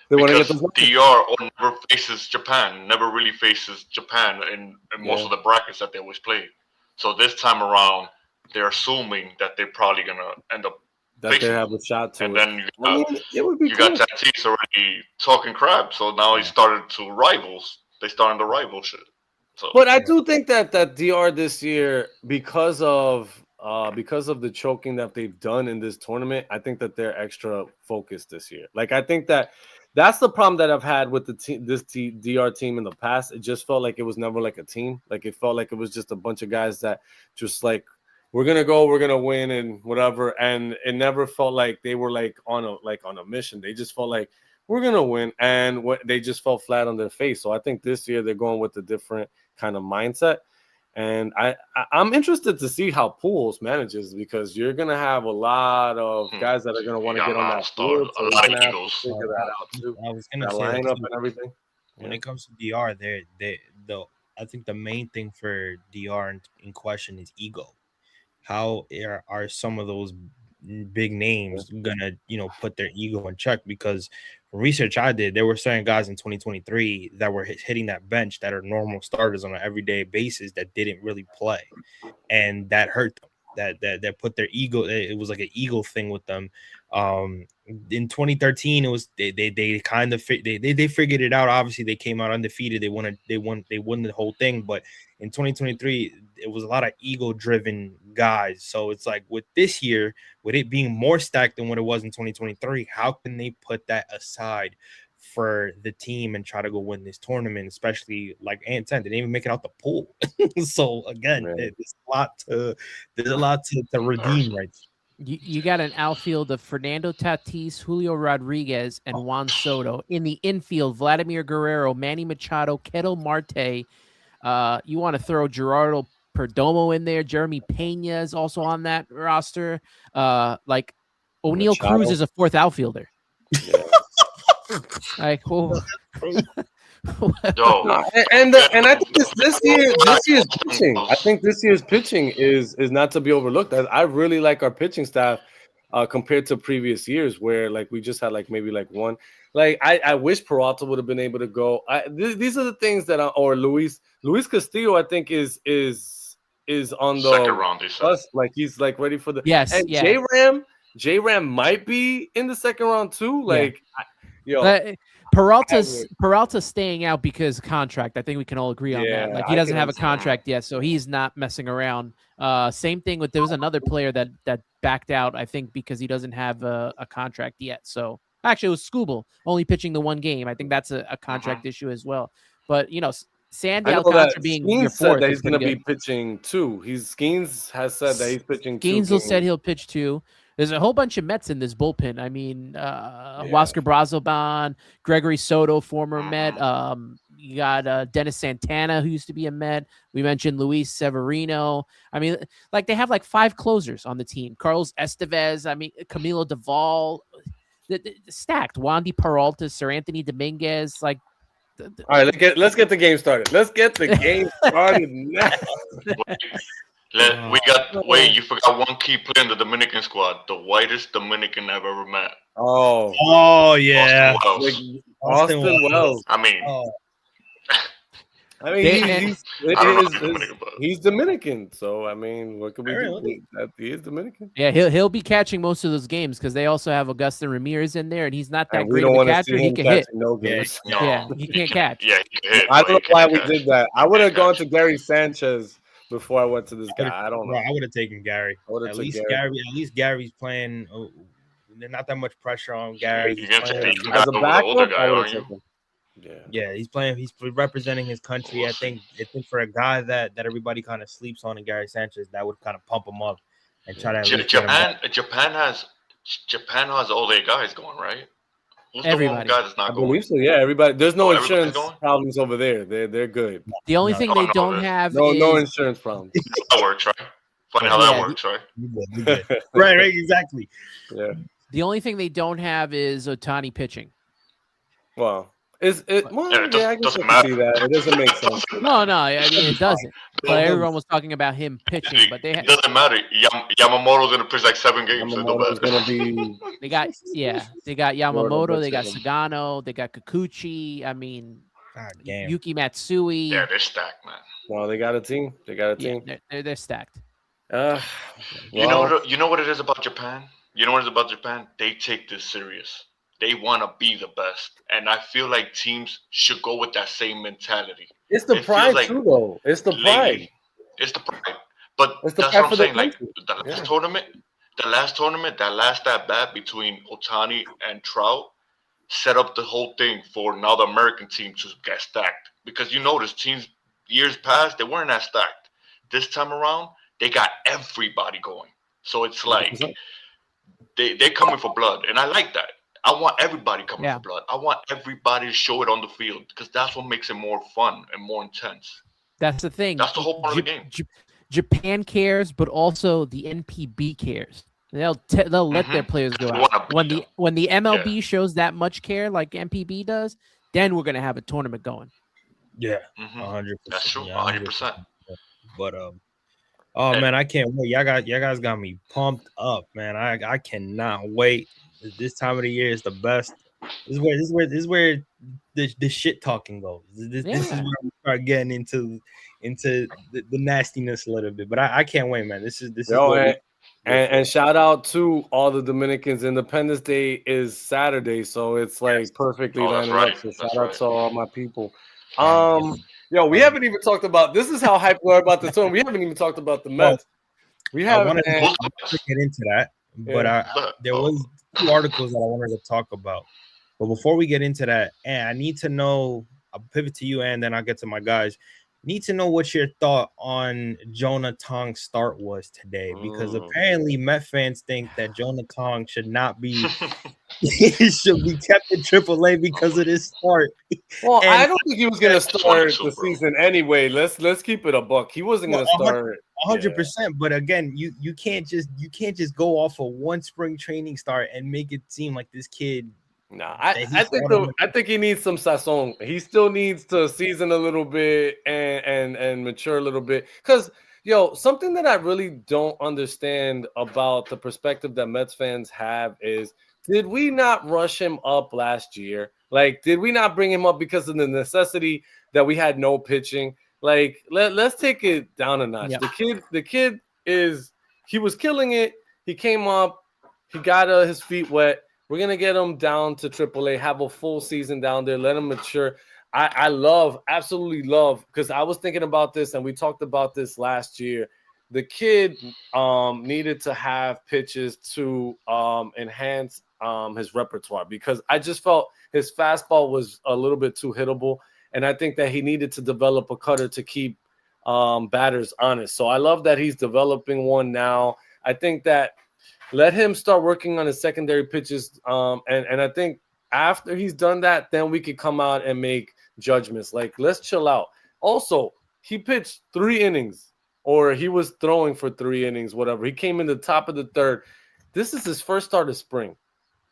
DR never faces Japan, never really faces Japan in most of the brackets that they always play. So this time around, they're assuming that they're probably going to end up
that they have a shot to
and
it.
then you got Tatis already talking crap, so now he started to rivals. They started the rival shit. So.
But I do think that DR this year, because of the choking that they've done in this tournament, I think that they're extra focused this year. Like I think that's the problem that I've had with this DR team in the past. It just felt like it was never like a team. Like it felt like it was just a bunch of guys that just like, we're gonna win and whatever, and it never felt like they were like on a mission. They just felt like we're gonna win, and they just fell flat on their face. So I think this year they're going with a different kind of mindset, and I'm interested to see how Pools manages because you're gonna have a lot of guys that are gonna want to get on that field. So you're gonna have to figure that out too.
I was gonna say
lineup and everything.
When it comes to DR, I think the main thing for DR in question is ego. How are some of those big names gonna, put their ego in check? Because from research I did, there were certain guys in 2023 that were hitting that bench that are normal starters on an everyday basis that didn't really play, and that hurt them. That put their ego. It was like an ego thing with them. In 2013, it was they kind of they figured it out. Obviously, they came out undefeated. They won the whole thing. But in 2023, it was a lot of ego-driven guys. So it's like with this year, with it being more stacked than what it was in 2023, how can they put that aside for the team and try to go win this tournament? Especially like Ant said, they didn't even make it out the pool. So again, there's a lot to redeem right now.
You got an outfield of Fernando Tatis, Julio Rodriguez, and Juan Soto. In the infield, Vladimir Guerrero, Manny Machado, Ketel Marte. You want to throw Gerardo Perdomo in there. Jeremy Pena is also on that roster. Like O'Neal Cruz is a 4th outfielder. Yeah. Like, and
I think this year's pitching. I think this year's pitching is not to be overlooked. I really like our pitching staff compared to previous years where like we just had like maybe like one. Like I wish Peralta would have been able to go. These are the things that or Luis Castillo I think is on the
second round.
Like he's like ready for the
and
J-Ram might be in the second round too. Like Yo,
Peralta's staying out because of contract. I think we can all agree on that.
Yeah,
Like he
I
doesn't
can
have a
understand.
contract yet, so he's not messing around. Same thing with there was another player that backed out. I think because he doesn't have a contract yet. So actually, it was Scooble only pitching the one game. I think that's a contract issue as well. But Sandy
I know that
Alcantara being your
Skeens said
fourth
that
is
he's going
pretty
to be
good.
pitching too. Skeens has said that he's pitching 2
Gainesville said
games.
he'll pitch 2. There's a whole bunch of Mets in this bullpen. I mean,
Yeah.
Huascar Brazoban, Gregory Soto, former Met. You got Dennis Santana, who used to be a Met. We mentioned Luis Severino. I mean, like they have like 5 closers on the team. Carlos Estevez. I mean, Camilo Duvall. Stacked. Wandy Peralta, Sir Anthony Dominguez. Like,
All right, let's get the game started. Let's get the game started now.
You forgot one key player in the Dominican squad, the whitest Dominican I've ever met.
Oh,
yeah.
Austin Wells.
Austin Wells.
I mean,
he's Dominican, so I mean, what could we do? He is Dominican.
Yeah, he'll be catching most of those games because they also have Augustin Ramirez in there, and he's not that
And
great
we don't
of a
want to
catcher.
see
He
him
can hit.
catching no games.
Yeah, he can't catch.
Yeah, he can hit.
I don't know why we
catch.
did that. I would have gone to Gary Sanchez before I went to this guy. I don't know.
I would have taken Gary. At least Gary's playing. There's not that much pressure on Gary.
As a backup, I would have taken him.
Yeah, he's playing. He's representing his country. I think for a guy that everybody kind of sleeps on in Gary Sanchez, that would kind of pump him up and try to.
Japan has all their guys going, right? Who's
Everybody.
the one guy that's not going?
I believe so. Yeah, everybody. There's no
Everybody's
insurance problems over there. They're good.
The only thing they don't have
no insurance problems.
That works, right? Funny how that works, right?
right, exactly.
Yeah.
The only thing they don't have is Ohtani pitching.
Well, I guess
doesn't
I
matter.
see that. It doesn't make sense.
No, I mean it doesn't. But everyone was talking about him pitching, but
it doesn't matter. Yamamoto's gonna pitch like 7 games.
Yamamoto's gonna be.
They got Yamamoto, they got Sagano, they got Kikuchi. I mean, Yuki Matsui.
Yeah, they're stacked, man.
Well, they got a team.
They're stacked.
You know what it is about Japan? They take this serious. They want to be the best, and I feel like teams should go with that same mentality.
It's the pride too, though. It's the pride.
It's the pride. But
it's the
that's
pride
what I'm saying. Like
the
last tournament, that last at bat between Ohtani and Trout set up the whole thing for now the American team to get stacked. Because you notice teams years past, they weren't that stacked. This time around, they got everybody going. So it's like they're coming for blood, and I like that. I want everybody coming for blood. I want everybody to show it on the field because that's what makes it more fun and more intense.
That's the thing.
That's the whole point of the game.
Japan cares, but also the NPB cares. They'll let their players go out. When the MLB shows that much care, like NPB does, then we're gonna have a tournament going.
Yeah, 100%.
That's true, 100%.
But man, I can't wait. Y'all guys got me pumped up, man. I cannot wait. This time of the year is the best. This is where the shit talking goes. This is where we start getting into the nastiness a little bit. But I can't wait, man. This is
and shout out to all the Dominicans. Independence Day is Saturday, so it's like perfectly lining up. So shout out to all my people. We haven't even talked about. This is how hyped we are about the tournament. We haven't even talked about the Mets. We haven't.
I wanted to get into that, but there was 2 articles that I wanted to talk about. But before we get into that, and I need to know, I'll pivot to you, and then I'll get to my guys. Need to know what your thought on Jonah Tong's start was today, because apparently Met fans think that Jonah Tong should not be he should be kept in AAA because of this start.
Well, I don't think he was going to start the season anyway. Let's keep it a buck. He wasn't going to start
100%. But again, you can't just go off of one spring training start and make it seem like this kid.
Nah, I think he needs some sazon. He still needs to season a little bit and mature a little bit. Because something that I really don't understand about the perspective that Mets fans have is, did we not rush him up last year? Like, did we not bring him up because of the necessity that we had no pitching? Like, let's take it down a notch. Yeah. The kid he was killing it. He came up, he got his feet wet. We're gonna get him down to AAA, have a full season down there, let him mature. I absolutely love, because I was thinking about this and we talked about this last year. The kid needed to have pitches to enhance his repertoire, because I just felt his fastball was a little bit too hittable, and I think that he needed to develop a cutter to keep batters honest. So I love that he's developing one now. I think that let him start working on his secondary pitches, and I think after he's done that, then we could come out and make judgments. Like, let's chill out. Also, he pitched 3 innings, or he was throwing for 3 innings, whatever. He came in the top of the third. This is his first start of spring.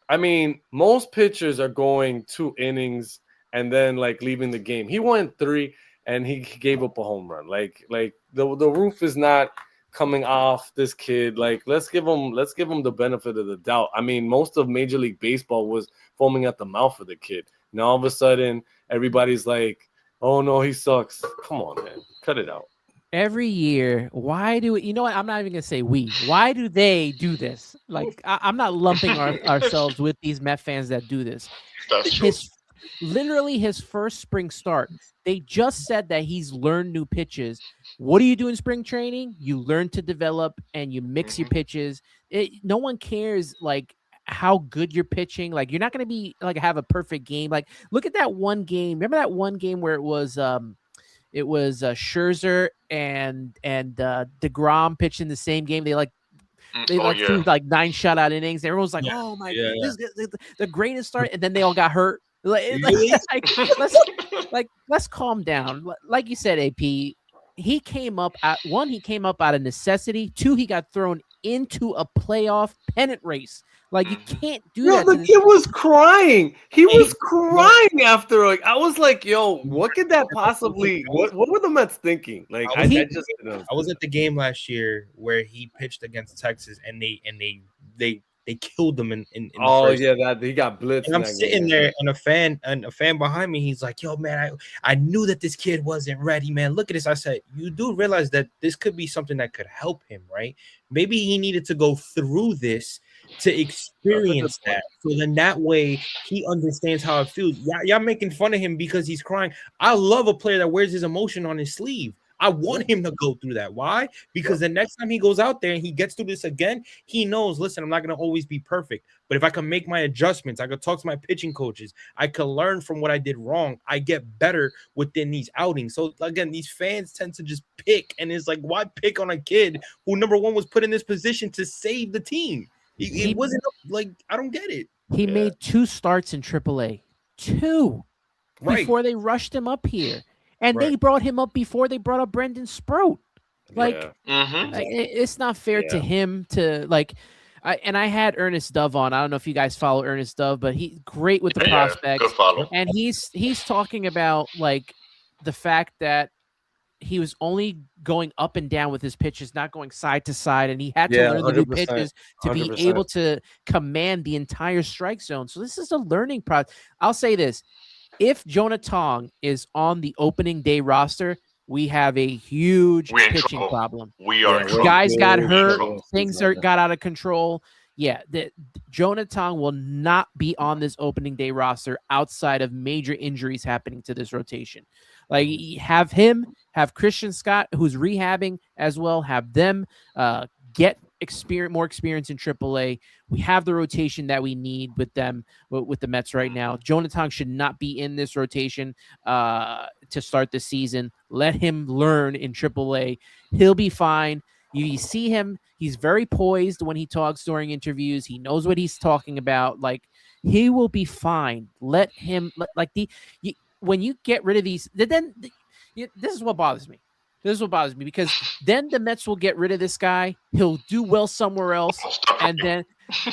I mean, most pitchers are going 2 innings and then like leaving the game. He went 3 and he gave up a home run. Like the roof is not coming off this kid. Like, let's give him the benefit of the doubt. I mean, most of Major League Baseball was foaming at the mouth for the kid. Now all of a sudden everybody's like, oh no, he sucks. Come on, man, cut it out.
Every year, why do you know what? I'm not even gonna say we. Why do they do this? Like, I'm not lumping ourselves with these Met fans that do this.
That's true.
Literally his first spring start. They just said that he's learned new pitches. What do you do in spring training? You learn to develop and you mix your pitches. No one cares like how good you're pitching. Like, you're not gonna be like have a perfect game. Like, look at that one game. Remember that one game where it was Scherzer and DeGrom pitched in the same game. They threw like 9 shutout innings. Everyone's like, "Oh my, this is the greatest start!" And then they all got hurt. Let's calm down. Like you said, AP. He came up out of necessity. 2, he got thrown into a playoff pennant race. Like, you can't do that.
The kid was crying. He was crying after. Like, I was like, "Yo, what could that possibly? What were the Mets thinking?" Like, I
was at the game last year where he pitched against Texas, and they killed them in the first.
That he got blitzed.
And I'm sitting there, and a fan behind me, he's like, "Yo, man, I knew that this kid wasn't ready, man. Look at this." I said, "You do realize that this could be something that could help him, right? Maybe he needed to go through this to experience that, so then that way he understands how it feels." Y'all making fun of him because he's crying. I love a player that wears his emotion on his sleeve. I want him to go through that. Why? Because the next time he goes out there and he gets through this again, he knows, listen, I'm not going to always be perfect. But if I can make my adjustments, I could talk to my pitching coaches, I could learn from what I did wrong, I get better within these outings. So, again, these fans tend to just pick. And it's like, why pick on a kid who, number one, was put in this position to save the team? It wasn't like, I don't get it.
He made 2 starts in AAA. 2. Right. Before they rushed him up here. And they brought him up before they brought up Brendan Sproat. Like, it's not fair to him to, like, I had Ernest Dove on. I don't know if you guys follow Ernest Dove, but he's great with the prospects.
Good follow.
And he's talking about, like, the fact that he was only going up and down with his pitches, not going side to side, and he had to learn the new pitches to 100%. Be able to command the entire strike zone. So this is a learning process. I'll say this. If Jonah Tong is on the opening day roster, we have a huge pitching problem.
We are.
Guys got hurt. Things got out of control. Yeah, Jonah Tong will not be on this opening day roster outside of major injuries happening to this rotation. Like, have him, have Christian Scott, who's rehabbing as well, have them get more experience in AAA. We have the rotation that we need with them, with the Mets right now. Jonah Tong should not be in this rotation to start the season. Let him learn in AAA. He'll be fine. You see him. He's very poised when he talks during interviews. He knows what he's talking about. Like, he will be fine. Let him, when you get rid of these, this is what bothers me. This is what bothers me, because then the Mets will get rid of this guy. He'll do well somewhere else. And then,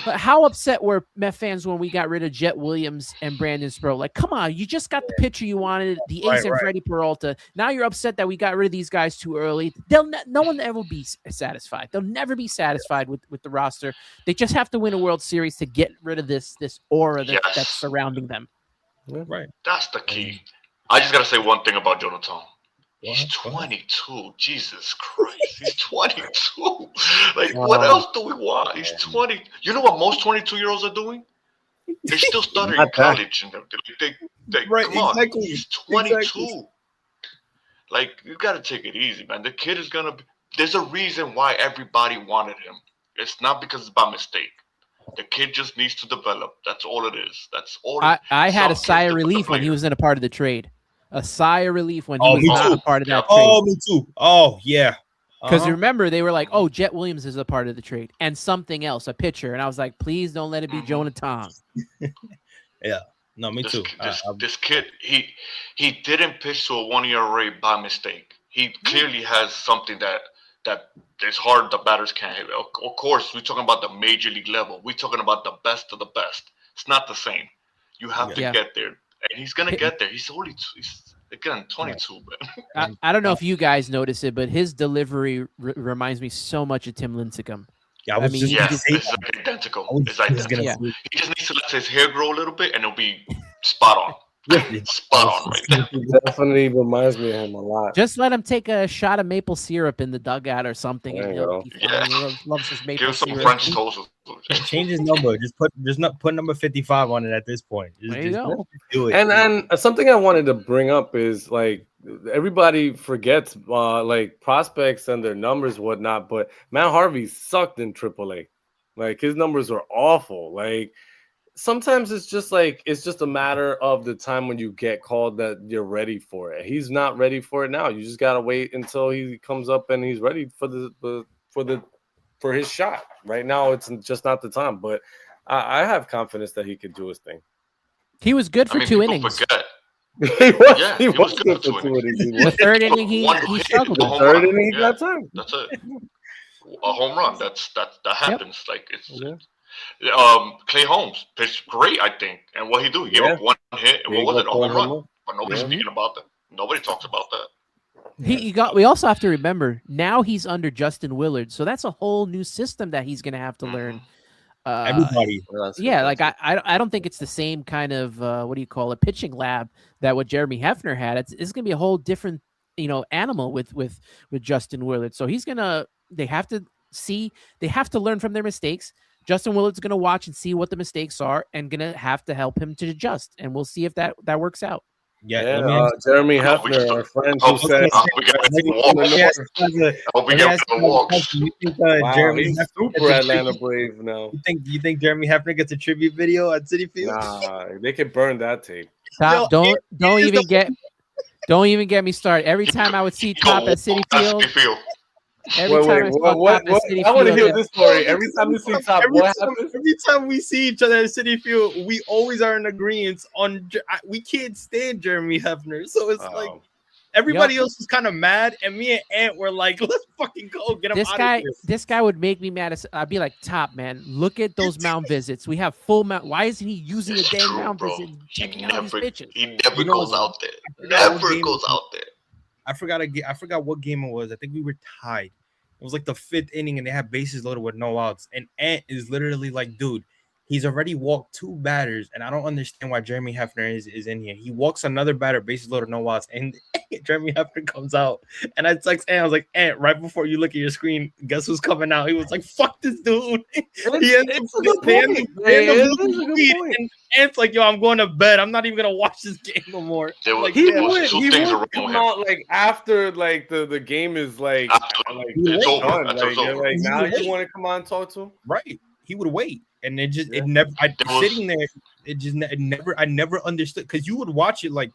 but how upset were Met fans when we got rid of Jet Williams and Brandon Sproat? Like, come on, you just got the pitcher you wanted, the ace and Freddie Peralta. Now you're upset that we got rid of these guys too early. No one ever be satisfied. They'll never be satisfied with the roster. They just have to win a World Series to get rid of this aura that's surrounding them.
Right.
That's the key. I just got to say one thing about Jonah Tong. He's 22. Jesus Christ. He's 22. Like, what else do we want? He's 20. You know what most 22-year-olds are doing? They're still studying
Not that.
college and they
Right,
come on.
exactly.
He's 22.
Exactly.
Like, you gotta take it easy, man. The kid is gonna be. There's a reason why everybody wanted him. It's not because it's by mistake. The kid just needs to develop. That's all it is. That's all.
I had a
Some
sigh
kids
of
develop
relief when he
later.
was in a part of the trade. A sigh of relief when he
Oh,
was
me
not
too.
a part of that trade.
Oh, me too. Oh, yeah.
Because remember, they were like, "Oh, Jet Williams is a part of the trade, and something else, a pitcher." And I was like, "Please don't let it be Jonah Tong."
Yeah. No, me too.
This kid, he didn't pitch to a 1 ERA by mistake. He clearly has something that is hard the batters can't hit. Of course, we're talking about the major league level. We're talking about the best of the best. It's not the same. You have to get there, and he's gonna get there. He's again 22, man.
I don't know if you guys notice it, but his delivery reminds me so much of Tim Lincecum.
Yeah, I was just
Yeah,
gonna say
it's
that.
like identical.
I was
It's
just
identical.
gonna
Yeah.
say-
He just needs to let his hair grow a little bit, and it'll be spot on. Spot on, right there.
Definitely reminds me of him a lot.
Just let him take a shot of maple syrup in the dugout or something, and
There you
he'll
go.
be fine. He loves his maple
Give him some
syrup.
French toast.
Change his number. Just not put number 55 on it at this point. Just,
There you go.
do it.
And something I wanted to bring up is like everybody forgets like prospects and their numbers, whatnot. But Matt Harvey sucked in AAA. Like his numbers were awful. Like sometimes it's just a matter of the time when you get called that you're ready for it. He's not ready for it now. You just gotta wait until he comes up and he's ready for his shot. Right now, it's just not the time. But I have confidence that he could do his thing.
He was good for two
people
innings.
Forget.
he was good for 2 innings.
The third inning, he
hit,
struggled.
a
with.
home
Third
run.
inning, he
Yeah,
got time.
That's it. A home run. That happens. Like it's.
Yeah.
Clay Holmes pitched great, I think. And what he do? He gave up one hit. And what was it? A home run. But nobody's speaking about that. Nobody talks about that.
We also have to remember now he's under Justin Willard, so that's a whole new system that he's going to have to learn.
Everybody.
Yeah, like I don't think it's the same kind of what do you call it, pitching lab that what Jeremy Hefner had. It's going to be a whole different animal with Justin Willard. So they have to learn from their mistakes. Justin Willard's going to watch and see what the mistakes are and going to have to help him to adjust, and we'll see if that works out.
Jeremy Hefner, our friend who said,
walks.
Wow, he's super Atlanta Brave now.
You think Jeremy Hefner gets a tribute video at Citi Field?
Nah, they could burn that tape.
Top, don't even get me started. Every time I would see Top at Citi Field. I
want to hear this story. Every time we see Top, what happens?
Every time we see each other at Citi Field, we always are in agreement on. We can't stand Jeremy Hefner, so it's like everybody else was kind of mad, and me and Ant were like, "Let's fucking go get him out of here."
This guy would make me mad. I'd be like, "Top man, look at those mound visits. We have full mound. Why isn't he using a dang mound visit? Checking out these pitches?
He never goes out there. Never goes out there."
I forgot what game it was. I think we were tied. It was like the 5th inning, and they had bases loaded with no outs. And Ant is literally like, dude, he's already walked 2 batters, and I don't understand why Jeremy Hefner is in here. He walks another batter, bases loaded, no outs, and Jeremy Hefner comes out. And I text Ant, I was like, Ant, right before you look at your screen, guess who's coming out? He was like, fuck this dude.
It's a good point.
And Ant's like, yo, I'm going to bed. I'm not even gonna watch this game no more.
He
would come out like after like the game is like
it's over.
done. Like now you want to come on and talk to him?
Right. He would wait. And it never sitting there, I never understood, because you would watch it like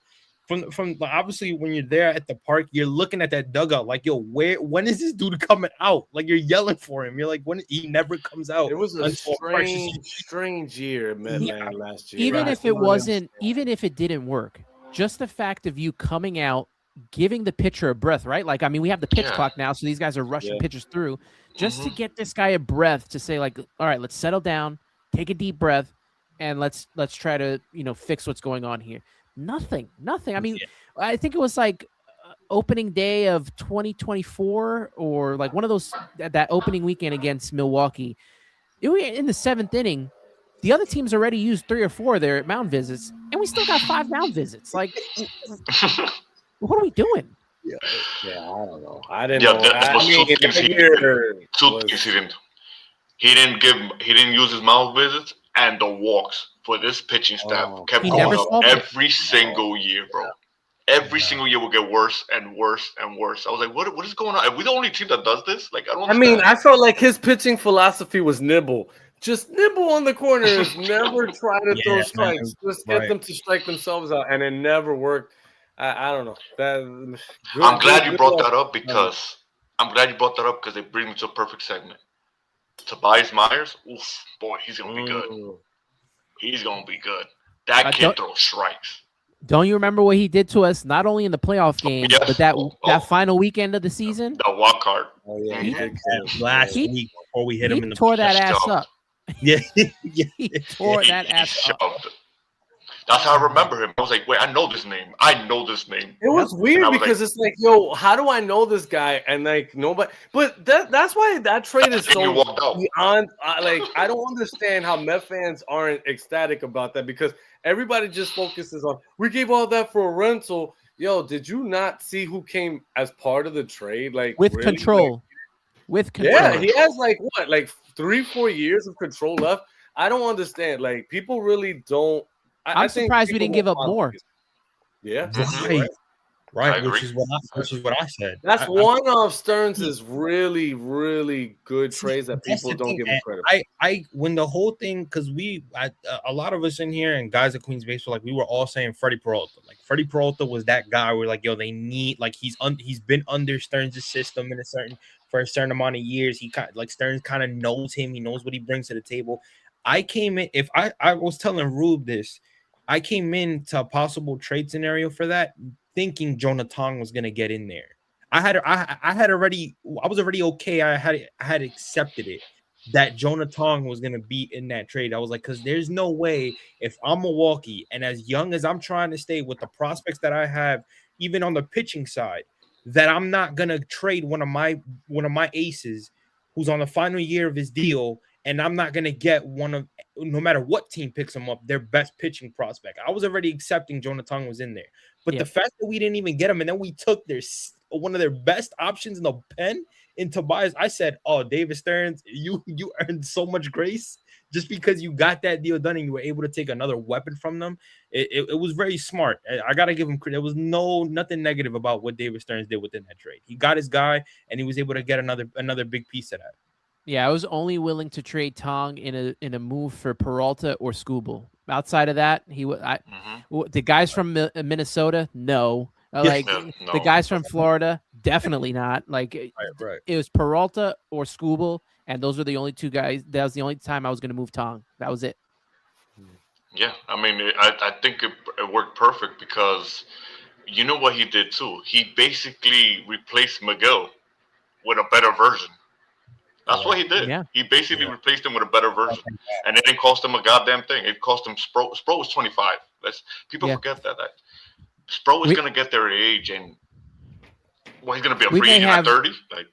from obviously when you're there at the park, you're looking at that dugout like, yo, when is this dude coming out? Like you're yelling for him. You're like, when he never comes out.
It was a strange year, man, last year.
Even if it didn't work, just the fact of you coming out, giving the pitcher a breath, right? Like, I mean, we have the pitch clock now, so these guys are rushing pitchers through just to get this guy a breath to say, like, all right, let's settle down, take a deep breath, and let's try to fix what's going on here. Nothing. I mean, I think it was like opening day of 2024 or like one of those that opening weekend against Milwaukee. In the 7th inning, the other team's already used 3 or 4 of their mound visits, and we still got 5 mound visits. Like, what are we doing?
Yeah, I don't know. I didn't know. Two things he didn't.
He didn't use his mound visits and the walks for this pitching staff kept
He
going
never
up
solved it.
every single year, bro. Every single year will get worse and worse and worse. I was like, what is going on? Are we the only team that does this? Like, I don't
I mean,
understand.
I felt like his pitching philosophy was nibble. Just nibble on the corners. Never try to throw
Yeah,
strikes. Just get them to strike themselves out, and it never worked. I don't know.
I'm glad you brought that up because it brings me to a perfect segment. Tobias Myers, oof, boy, he's gonna be good. He's gonna be good. That kid throws strikes.
Don't you remember what he did to us? Not only in the playoff games,
Yes.
but that final weekend of the season.
The wild card.
Oh yeah,
last week before we hit him in the
tore that ass up.
Yeah,
He tore that ass up.
That's how I remember him. I was like, wait, I know this name. It
was weird because it's like, yo, how do I know this guy? And like nobody, but that's why that trade is so beyond. Like, I don't understand how Met fans aren't ecstatic about that because everybody just focuses on we gave all that for a rental. Yo, did you not see who came as part of the trade? Like
with
really?
control.
Like,
with control.
Yeah, he has like 3-4 years of control left. I don't understand. Like people really don't.
I'm surprised we didn't give up more.
Yeah,
right. Which is what I said.
That's one of Stearns' really, really good trades that people don't give him credit for.
When the whole thing, because a lot of us in here and guys at Queens Baseball, like we were all saying Freddie Peralta. Like Freddie Peralta was that guy where like, yo, they need like he's been under Stearns' system for a certain amount of years. He Stearns kind of knows him. He knows what he brings to the table. I came in. If I was telling Rube this. I came into a possible trade scenario for that, thinking Jonah Tong was gonna get in there. I was already okay. I had accepted it that Jonah Tong was gonna be in that trade. I was like, because there's no way if I'm Milwaukee and as young as I'm trying to stay with the prospects that I have, even on the pitching side, that I'm not gonna trade one of my aces who's on the final year of his deal. And I'm not going to get no matter what team picks him up, their best pitching prospect. I was already accepting Jonah Tong was in there. But the fact that we didn't even get him and then we took one of their best options in the pen in Tobias, I said, oh, David Stearns, you earned so much grace just because you got that deal done and you were able to take another weapon from them. It was very smart. I got to give him credit. There was nothing negative about what David Stearns did within that trade. He got his guy and he was able to get another big piece of that.
Yeah, I was only willing to trade Tong in a move for Peralta or Skubal. Outside of that, the guys from Minnesota, no. The guys from Florida, definitely not. Like it was Peralta or Skubal, and those were the only two guys. That was the only time I was going to move Tong. That was it.
Yeah, I mean, I think it worked perfect because you know what he did too. He basically replaced Miguel with a better version. That's what he did. Yeah. He basically replaced him with a better version, and it didn't cost him a goddamn thing. It cost him Spro. Spro was 25. People forget that. Spro is gonna get their age, and he's gonna be a free agent at 30. Like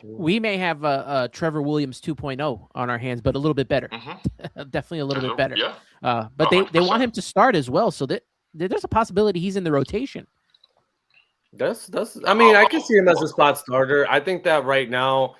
we may have a Trevor Williams 2.0 on our hands, but a little bit better. Definitely a little bit better. Yeah. But they want him to start as well, so that there's a possibility he's in the rotation.
I mean, I can see him as a spot starter. I think that right now.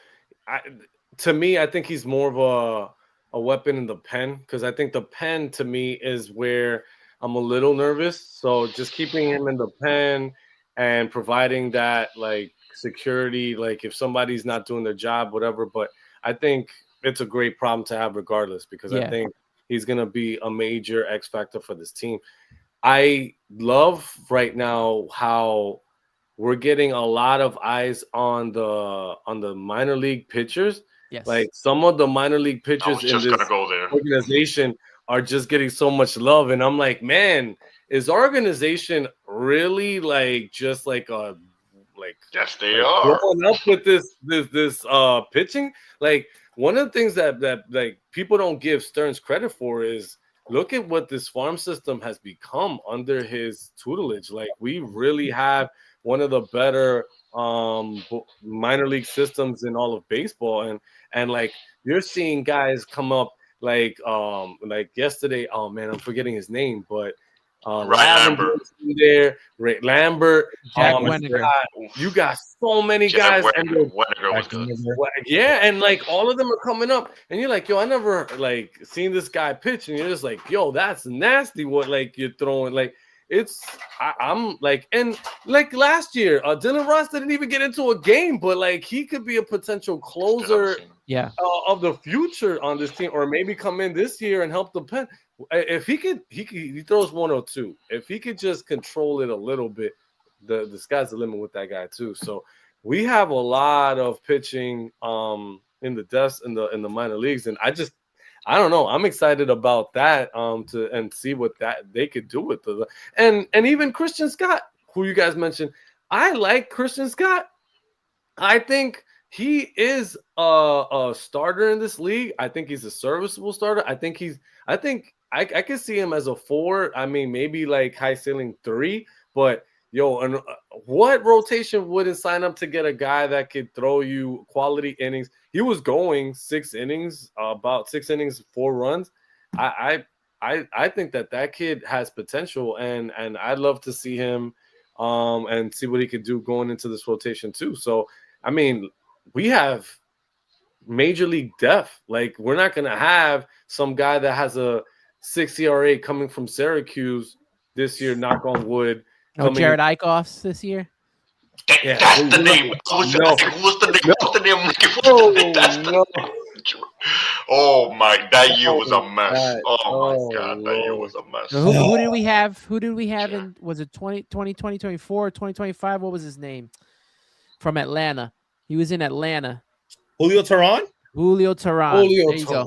To me, I think he's more of a weapon in the pen because I think the pen to me is where I'm a little nervous. So just keeping him in the pen and providing that like security, like if somebody's not doing their job, whatever. But I think it's a great problem to have regardless because I think he's gonna be a major X factor for this team. I love right now how we're getting a lot of eyes on the minor league pitchers.
Yes.
Like some of the minor league pitchers in this organization are just getting so much love. And I'm like, man, is our organization really like just like
yes, they are
growing up with this pitching? Like one of the things that like people don't give Stearns credit for is look at what this farm system has become under his tutelage. Like we really have one of the better minor league systems in all of baseball, and like you're seeing guys come up like yesterday. Oh man, I'm forgetting his name, but
Ryan Lambert.
in there, Ray Lambert,
Jack Wenninger.
you got so many
Jack
guys,
Wenninger was good.
yeah, and like all of them are coming up, and you're like, yo, I never like seen this guy pitch, and you're just like, yo, that's nasty. What like you're throwing like. I'm like, and like last year, Dylan Ross didn't even get into a game, but like he could be a potential closer of the future on this team, or maybe come in this year and help the pen. If he throws 102. If he could just control it a little bit, the sky's the limit with that guy too. So we have a lot of pitching in the depths in the minor leagues, and I don't know. I'm excited about that and see what that they could do with the and even Christian Scott, who you guys mentioned. I like Christian Scott. I think he is a starter in this league. I think he's a serviceable starter. I I can see him as a 4. I mean, maybe like high ceiling 3, but yo, and what rotation wouldn't sign up to get a guy that could throw you quality innings? He was going 6 innings, about 6 innings, 4 runs. I think that kid has potential, and I'd love to see him and see what he could do going into this rotation too. So, I mean, we have major league depth. Like, we're not going to have some guy that has a 6 ERA coming from Syracuse this year, knock on wood.
No Jared Eichhoffs this year.
Yeah, that's the name. What's the name? Oh my! That year was a mess. Oh my God, that year was a mess.
So who did we have? Who did we have in? Was it 2024, 2025? What was his name? From Atlanta. He was in Atlanta.
Julio Teheran.
Julio Teheran.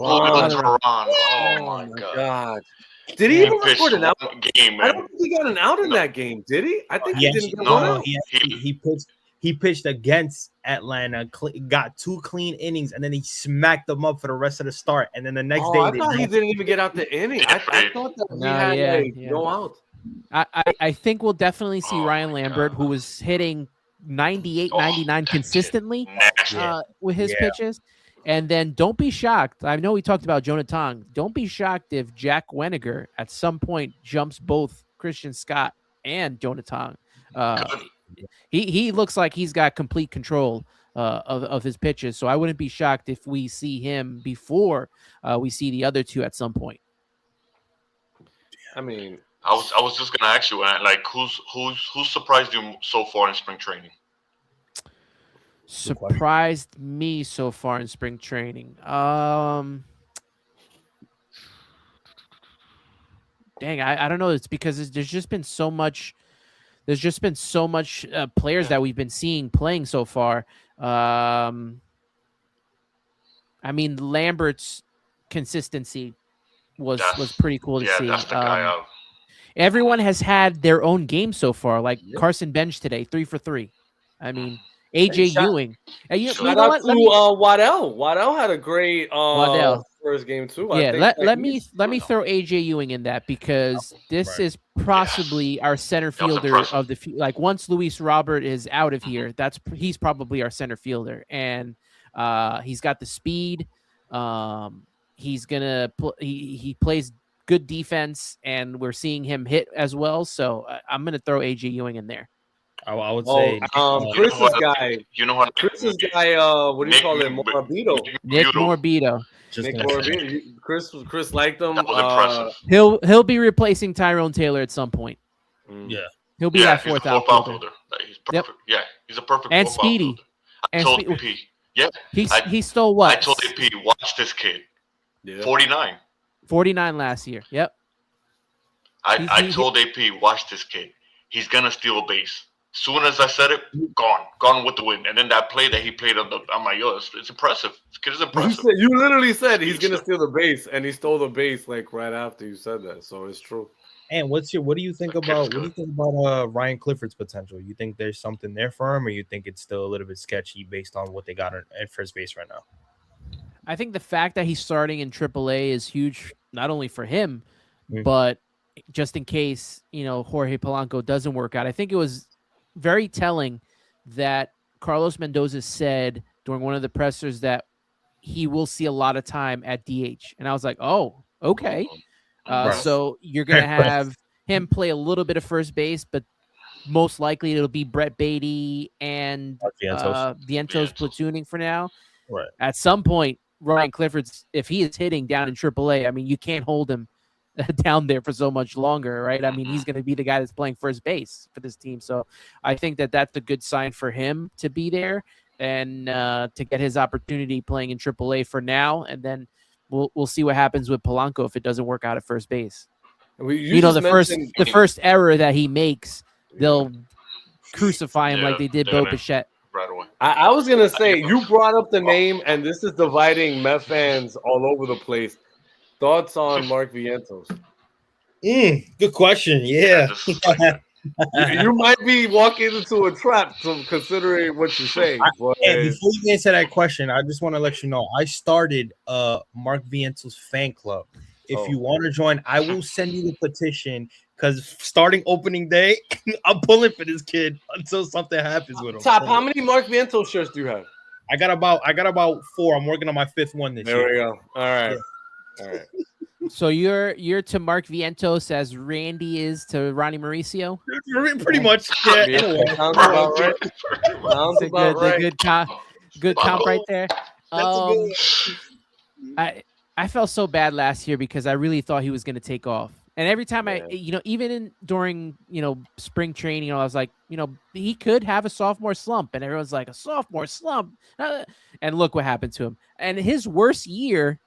Oh my God.
Did he even record an out game? I don't think he got an out in that game. Did he? I think he didn't.
He pitched against Atlanta, got 2 clean innings, and then he smacked them up for the rest of the start. And then the next day,
I thought he didn't even get out the inning. I thought that he had no out.
I think we'll definitely see Ryan Lambert, who was hitting 98, 99 consistently with his pitches. And then don't be shocked. I know we talked about Jonah Tong. Don't be shocked if Jack Wenninger at some point jumps both Christian Scott and Jonah Tong. He looks like he's got complete control of his pitches. So I wouldn't be shocked if we see him before we see the other 2 at some point.
I mean,
I was just gonna ask you, like, who's surprised you so far in spring training?
Surprised me so far in spring training. Dang, I don't know. It's because there's just been so much. There's just been so much players that we've been seeing playing so far. I mean, Lambert's consistency was pretty cool to see.
That's the guy.
Everyone has had their own game so far. Like Carson Bench today, 3 for 3. I mean. AJ Ewing.
Shout out to Waddell. Waddell had a great first game too.
Let me throw AJ Ewing in that, because this is possibly our center fielder of the like once Luis Robert is out of here, he's probably our center fielder, and he's got the speed. He's gonna he plays good defense, and we're seeing him hit as well. So I'm gonna throw AJ Ewing in there.
I would say
Chris's guy. You know what? Chris's guy. What do you call it? Morabito.
Nick Morabito.
Chris liked him.
He'll be replacing Tyrone Taylor at some point.
Yeah,
he'll be that 4th outfielder.
He's perfect. Yep. Yeah, he's a perfect.
And speedy.
I told AP. Yeah,
he stole what?
I told AP, watch this kid. 49.
49 last year. Yep.
I told AP, watch this kid. He's gonna steal a base. Soon as I said it, gone with the wind. And then that play that he played I'm like, yo, it's impressive. This kid is impressive.
You literally said he's gonna steal the base, and he stole the base like right after you said that. So it's true.
And what do you think about Ryan Clifford's potential? You think there's something there for him, or you think it's still a little bit sketchy based on what they got at first base right now?
I think the fact that he's starting in AAA is huge, not only for him, but just in case Jorge Polanco doesn't work out. I think it was very telling that Carlos Mendoza said during one of the pressers that he will see a lot of time at DH. And I was like, oh, okay. So you're going to have him play a little bit of first base, but most likely it'll be Brett Beatty and Vientos platooning for now.
Right.
At some point, Ryan Clifford's, if he is hitting down in AAA, I mean, you can't hold him down there for so much longer, right? I mean, he's going to be the guy that's playing first base for this team. So I think that that's a good sign for him to be there and to get his opportunity playing in AAA for now. And then we'll see what happens with Polanco if it doesn't work out at first base. The first error that he makes, they'll crucify him like they did Bo Bichette.
Right away.
I was gonna say, you brought up the name, and this is dividing Met fans all over the place. Thoughts on Mark Vientos?
Good question. Yeah.
You might be walking into a trap, considering what you're saying.
And before you answer that question, I just want to let you know I started Mark Vientos fan club. If you want to join, I will send you the petition. Because starting opening day, I'm pulling for this kid until something happens with him.
Top, how many Mark Vientos shirts do you have?
I got about 4. I'm working on my 5th one this year.
There we go. All right. Yeah. All right.
So you're to Mark Vientos as Randy is to Ronnie Mauricio?
Pretty much. Yeah.
Anyway, sounds about right. Sounds about right.
Good comp right there. I felt so bad last year because I really thought he was going to take off. And every time even during spring training, I was like, he could have a sophomore slump. And everyone's like, a sophomore slump. And look what happened to him. And his worst year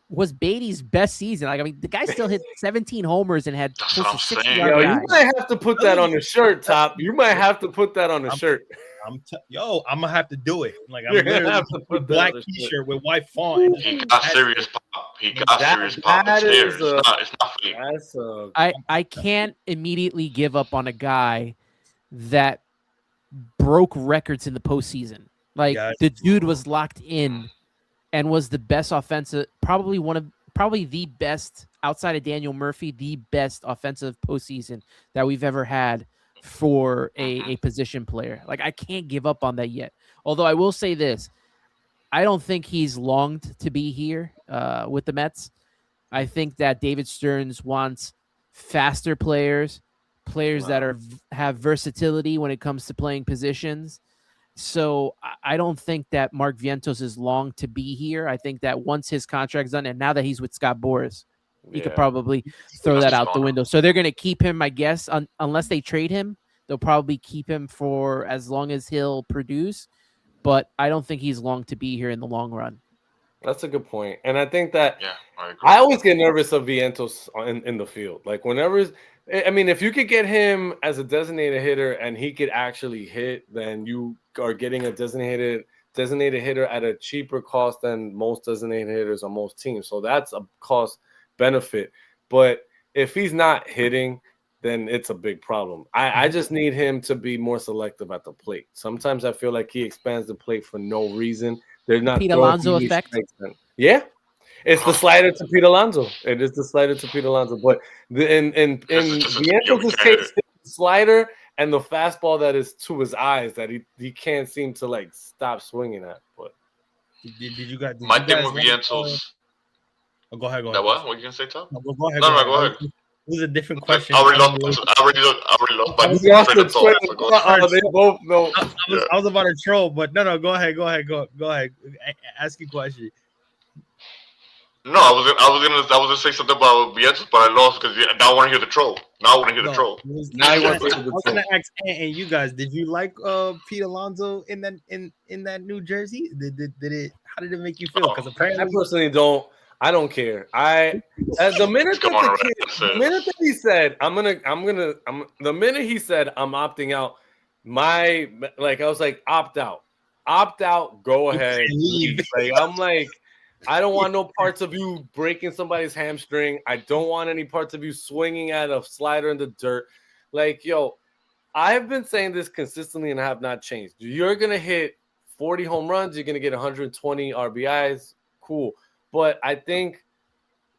was Beatty's best season. Like, I mean, the guy still hit 17 homers and had close to 60
you might have to put that on the shirt, Top. You might have to put that on the shirt.
I'm gonna have to do it. Like, I'm gonna have to put black T-shirt with white font.
He got serious pop. Serious pop. It's not fake.
I can't immediately give up on a guy that broke records in the postseason. Like, the dude was locked in and was the best offensive, probably the best outside of Daniel Murphy, the best offensive postseason that we've ever had for a position player. Like, I can't give up on that yet. Although I will say this, I don't think he's longed to be here with the Mets. I think that David Stearns wants faster players that have versatility when it comes to playing positions. So I don't think that Mark Vientos is long to be here. I think that once his contract's done, and now that he's with Scott Boras, he could probably throw that out the window. So they're going to keep him, I guess, unless they trade him. They'll probably keep him for as long as he'll produce. But I don't think he's long to be here in the long run.
That's a good point. And I think that I always get nervous of Vientos in the field. Like, if you could get him as a designated hitter and he could actually hit, then you are getting a designated hitter at a cheaper cost than most designated hitters on most teams. So that's a cost benefit. But if he's not hitting, then it's a big problem. I just need him to be more selective at the plate. Sometimes I feel like he expands the plate for no reason. They're not
Pete Alonso effect.
Yeah. It's the slider to Pete Alonso. It is the slider to Pete Alonso. But in Vientos' case, the slider and the fastball that is to his eyes that he can't seem to like stop swinging at. But
did you guys?
My thing with Vientos.
Go ahead.
That what? What are you gonna say, Tom?
No, go ahead.
Go ahead.
It was a different question.
I already lost my train of thought.
They both know.
I was about to troll, but no. Go ahead. Ask your question.
No, I was gonna say something about Vientos, but I lost because now I want to hear the troll. Now I want to hear the troll.
I was gonna ask and you guys, did you like Pete Alonso in that New Jersey? Did it? How did it make you feel? Because apparently,
I personally don't. I don't care. The minute that he said the minute he said I'm opting out, I was like, opt out, go ahead. Like, I'm like, I don't want no parts of you breaking somebody's hamstring. I don't want any parts of you swinging at a slider in the dirt. Like, yo, I've been saying this consistently and I have not changed. You're gonna hit 40 home runs. You're gonna get 120 RBIs. Cool. But I think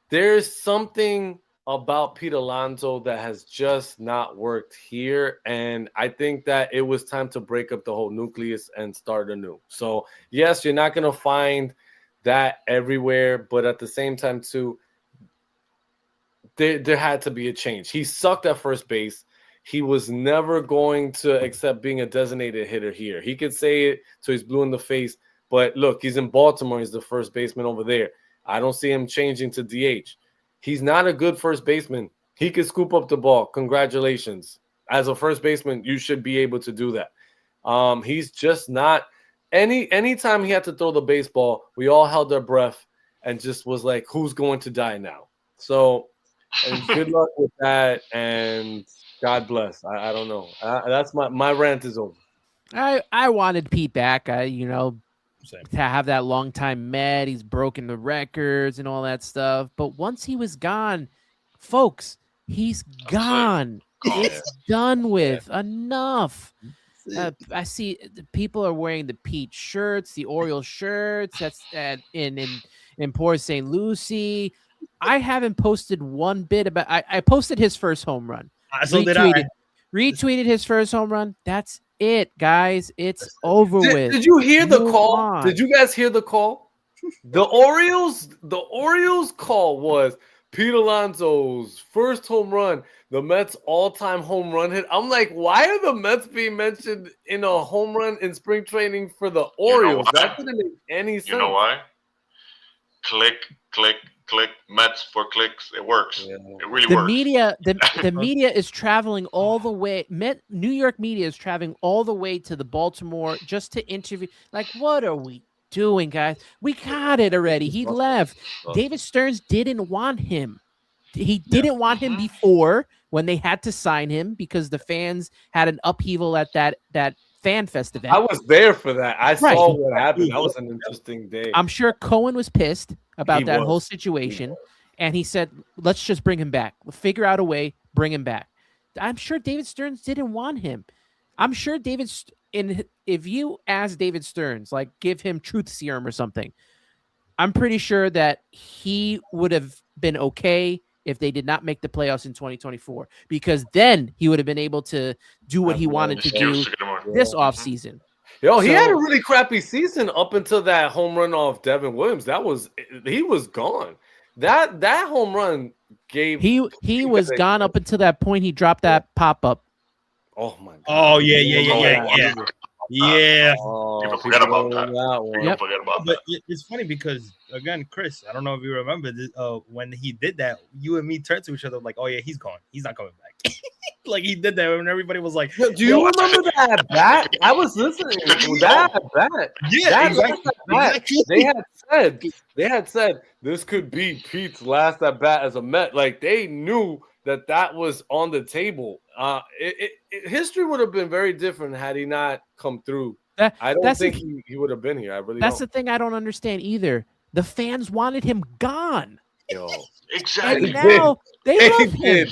there's something about Pete Alonso that has just not worked here. And I think that it was time to break up the whole nucleus and start anew. So, yes, you're not going to find that everywhere. But at the same time, too, there had to be a change. He sucked at first base. He was never going to accept being a designated hitter here. He could say it so he's blue in the face, but look, he's in Baltimore. He's the first baseman over there. I don't see him changing to DH. He's not a good first baseman. He could scoop up the ball. Congratulations. As a first baseman, you should be able to do that. He's just not anytime he had to throw the baseball, we all held our breath and just was like, who's going to die now? So and good luck with that, and God bless. I don't know. That's my rant is over.
I wanted Pete back. To
Same.
have that long time Met. He's broken the records and all that stuff. But once he was gone, folks, he's gone. It's done with. Enough. I see people are wearing the Pete shirts, the Orioles shirts. That's in Port St. Lucie. I haven't posted one bit about. I posted his first home run.
So did I.
Retweeted his first home run. That's it, guys. It's over with.
Did you hear the
Move
call?
on.
Did you guys hear the call? The Orioles call was Pete Alonso's first home run, the Mets' all-time home run hit. I'm like, why are the Mets being mentioned in a home run in spring training for the Orioles? That didn't make any sense.
You know why? Click, click, click. Mets for clicks. It works.
Yeah.
It really
The
works.
the media is traveling all the way. New York media is traveling all the way to the Baltimore just to interview. Like, what are we doing, guys? We got it already. He left. David Stearns didn't want him. He didn't want him before when they had to sign him because the fans had an upheaval at that Fan Fest event.
I was there for that. I saw what happened. That was an interesting day.
I'm sure Cohen was pissed about that whole situation, and he said, let's just bring him back. We'll figure out a way, bring him back. I'm sure David Stearns didn't want him. I'm sure if you ask David Stearns, like give him truth serum or something, I'm pretty sure that he would have been okay if they did not make the playoffs in 2024, because then he would have been able to do what he wanted to do this offseason.
Yo, he had a really crappy season up until that home run off Devin Williams. He was gone. That home run gave
he was gone up until that point. He dropped that pop up.
Oh my god.
Oh yeah. Yeah.
People forget about that.
Yep.
Forget about
But
that.
it's funny because, again, Chris, I don't know if you remember this, when he did that, you and me turned to each other like, oh yeah, he's gone. He's not coming back. Like he did that when everybody was like,
do you remember that bat? I was listening to that bat.
Yeah, exactly.
They had said this could be Pete's last at bat as a Met. Like they knew that was on the table. History would have been very different had he not come through. I don't think he would have been here. I really
That's
don't.
the thing I don't understand either. The fans wanted him gone.
Yo.
Exactly.
And now they love him.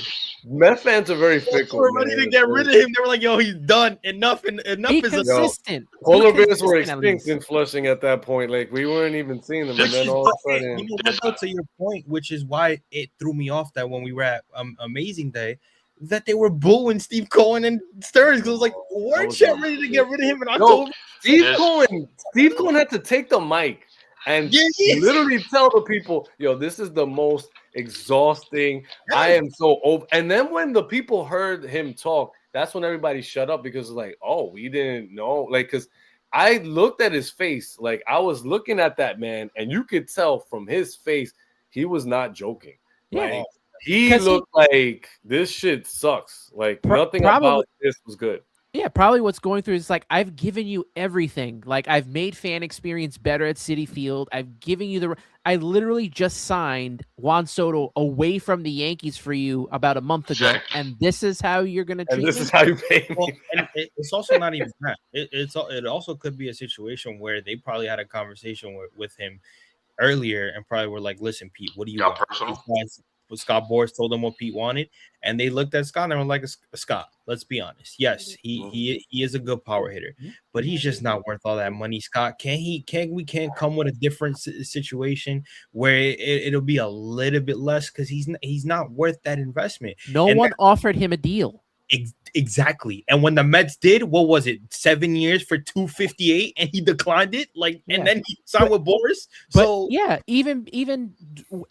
Met fans are very fickle.
They were ready to get rid of him. They were like, yo, he's done. Enough
Be
is enough.
consistent.
Polar
Be
bears were
consistent at
extinct
least.
in Flushing at that point. Like we weren't even seeing them, and then all of a sudden,
You know what, though, to your point, which is why it threw me off that when we were at Amazing Day, that they were booing Steve Cohen and Stearns because it was like, weren't you ready to get rid of him in October?
Steve Cohen had to take the mic and literally tell the people, yo, this is the most exhausting. I am so over. And then when the people heard him talk, that's when everybody shut up because it's like, oh, we didn't know. Like, because I looked at his face, like I was looking at that man, and you could tell from his face he was not joking.
Yeah.
Like, he looked like this shit sucks. Like nothing about this was good.
Yeah, probably what's going through is like, I've given you everything. Like, I've made fan experience better at Citi Field. I've given you I literally just signed Juan Soto away from the Yankees for you about a month ago, and this is how you're going to treat me?
And this is how you pay me.
Well, and it's also not even that. It also could be a situation where they probably had a conversation with him earlier and probably were like, listen, Pete, what do you want?
Personal.
Scott Boras told them what Pete wanted, and they looked at Scott and they were like, Scott, let's be honest. Yes, he is a good power hitter, but he's just not worth all that money. Scott, we can't come with a different situation where it'll be a little bit less because he's not worth that investment.
No one offered him a deal.
Exactly. And when the Mets did, what was it? 7 years for 258, and he declined it. And then he signed with Boris.
But yeah, even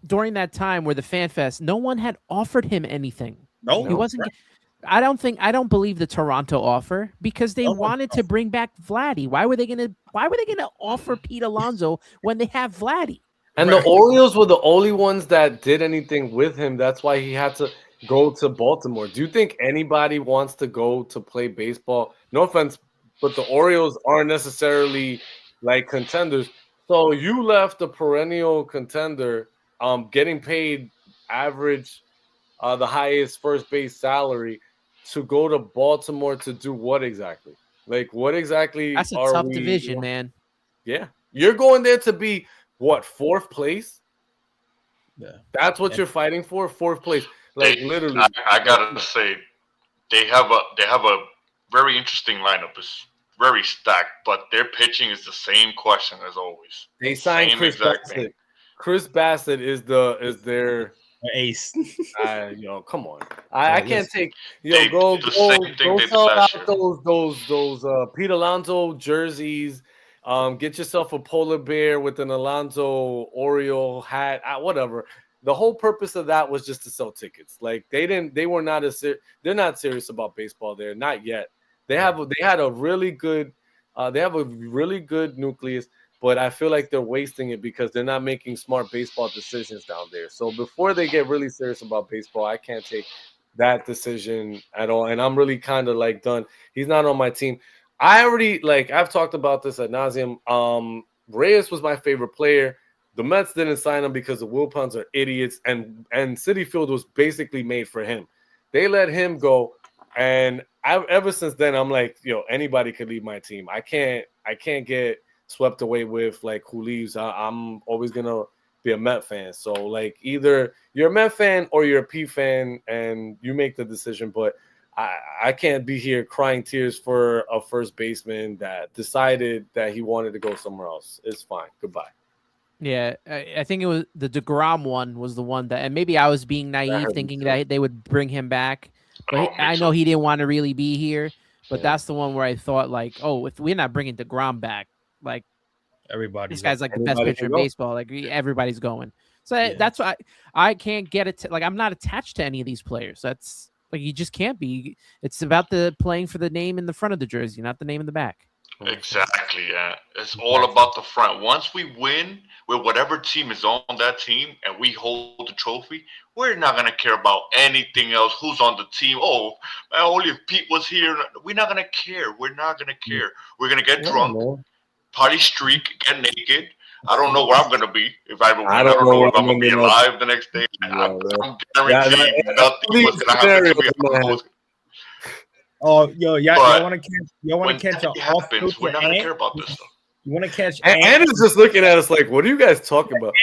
during that time where the Fan Fest, no one had offered him anything.
No,
he wasn't. I don't believe the Toronto offer because they wanted to bring back Vladdy. Why were they gonna offer Pete Alonso when they have Vladdy?
And the Orioles were the only ones that did anything with him. That's why he had to go to Baltimore. Do you think anybody wants to go to play baseball? No offense, but the Orioles aren't necessarily like contenders. So you left a perennial contender, getting paid average, the highest first base salary, to go to Baltimore to do what exactly? Like, what exactly?
That's a tough division, man.
Yeah, you're going there to be what, fourth place?
Yeah,
that's what you're fighting for, fourth place. Like literally,
I gotta say, they have a very interesting lineup. It's very stacked, but their pitching is the same question as always.
They signed Chris Bassett. Chris Bassett is their
ace.
Come on. I can't take go sell out those Pete Alonso jerseys. Get yourself a polar bear with an Alonso Oriole hat, whatever. The whole purpose of that was just to sell tickets. Like they're not serious about baseball there, not yet. They have a really good nucleus, but I feel like they're wasting it because they're not making smart baseball decisions down there. So before they get really serious about baseball, I can't take that decision at all. And I'm really kind of like done. He's not on my team. I've talked about this ad nauseum. Reyes was my favorite player. The Mets didn't sign him because the Wilpons are idiots, and Citi Field was basically made for him. They let him go, and ever since then I'm like, anybody could leave my team. I can't get swept away with like who leaves. I'm always gonna be a Met fan. So like either you're a Met fan or you're a P fan, and you make the decision. But I can't be here crying tears for a first baseman that decided that he wanted to go somewhere else. It's fine. Goodbye.
Yeah, I think it was the DeGrom one was the one that, and maybe I was being naive thinking that they would bring him back. But I know he didn't want to really be here. But that's the one where I thought like, oh, if we're not bringing DeGrom back, like this guy's like the best pitcher in baseball. Like everybody's going. So that's why I can't get it. Like I'm not attached to any of these players. That's like you just can't be. It's about the playing for the name in the front of the jersey, not the name in the back.
Exactly, yeah. It's all about the front. Once we win with whatever team is on that team and we hold the trophy, we're not going to care about anything else. Who's on the team? Oh, man, only if Pete was here. We're not going to care. We're not going to care. We're going to get drunk, party streak, get naked. I don't know where I'm going to be if I ever win. I don't know if I'm going to be alive the next day. I'm guaranteed nothing was going to happen to me.
Oh, y'all want to catch an
happens, we're not going to care about this stuff.
You want to catch
Ant is just looking at us like, what are you guys talking about?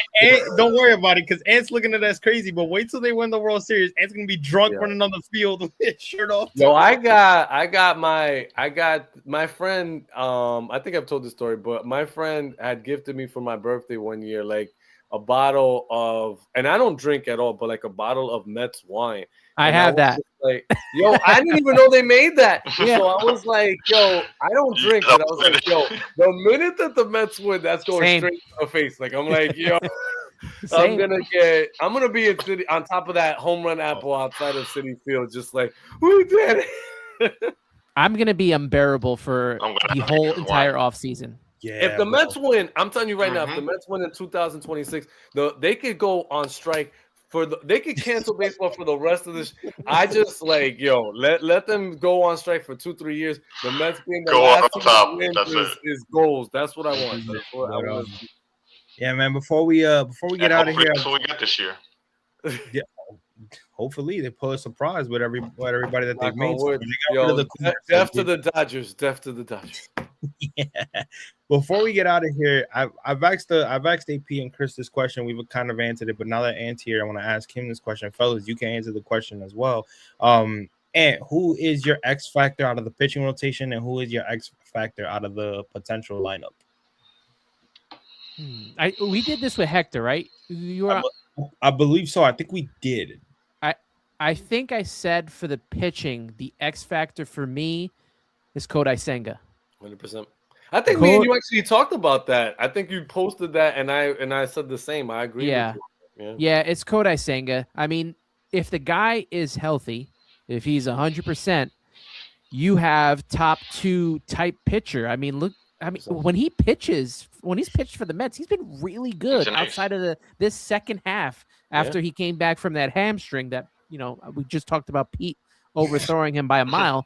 Don't worry about it, because Ant's looking at us crazy. But wait till they win the World Series. Ant's gonna be drunk running on the field with his shirt off.
No, I got my friend. I think I've told this story, but my friend had gifted me for my birthday one year, like a bottle of, and I don't drink at all, but like a bottle of Mets wine.
I have that.
Like, I didn't even know they made that. Yeah. So I was like, I don't drink, but I was like, the minute that the Mets win, that's going straight to the face. Like, I'm like, I'm gonna be in City on top of that home run apple outside of Citi Field, just like, we did it.
I'm gonna be unbearable for the whole entire offseason.
Yeah, if the Mets win, I'm telling you right now, if the Mets win in 2026, they could go on strike. They could cancel baseball for the rest of this. I just like, let them go on strike for 2-3 years. The Mets being the last team is goals. That's what I want. That's what I want.
Yeah, man. Before we get out of here,
that's what we get this year.
Yeah, hopefully they pull a surprise with everybody that they've made.
Death to the Dodgers. Death to the Dodgers.
Yeah. Before we get out of here, I've asked AP and Chris this question. We've kind of answered it, but now that Ant's here, I want to ask him this question. Fellas, you can answer the question as well. Ant, who is your X factor out of the pitching rotation, and who is your X factor out of the potential lineup?
We did this with Hector, right?
I believe so. I think we did.
I think I said for the pitching, the X factor for me is Kodai Senga.
100%. I think me and you actually talked about that. I think you posted that, and I said the same. I agree with you.
Yeah, it's Kodai Senga. I mean, if the guy is healthy, if he's 100%, you have top 2 type pitcher. I mean, look. I mean, when he's pitched for the Mets, he's been really good outside of this second half after he came back from that hamstring that, we just talked about Pete overthrowing him by a mile.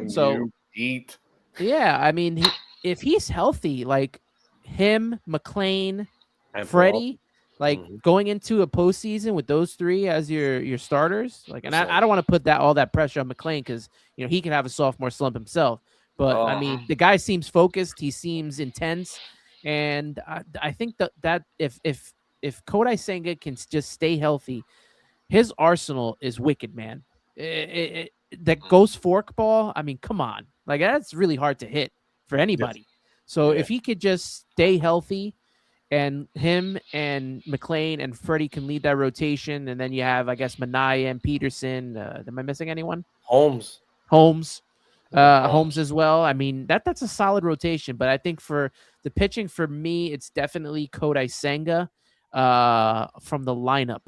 So
Pete.
Yeah, I mean, if he's healthy, like him, McLean,
And
Freddie, like going into a postseason with those 3 as your starters, like, and I don't want to put all that pressure on McLean because he can have a sophomore slump himself. But I mean, the guy seems focused, he seems intense, and I think that if Kodai Senga can just stay healthy, his arsenal is wicked, man. That ghost forkball, I mean, come on, like that's really hard to hit for anybody. So if he could just stay healthy, and him and McLean and Freddie can lead that rotation, and then you have, I guess, Manaya and Peterson. Am I missing anyone?
Holmes
as well. I mean, that's a solid rotation, but I think for the pitching, for me, it's definitely Kodai Senga from the lineup.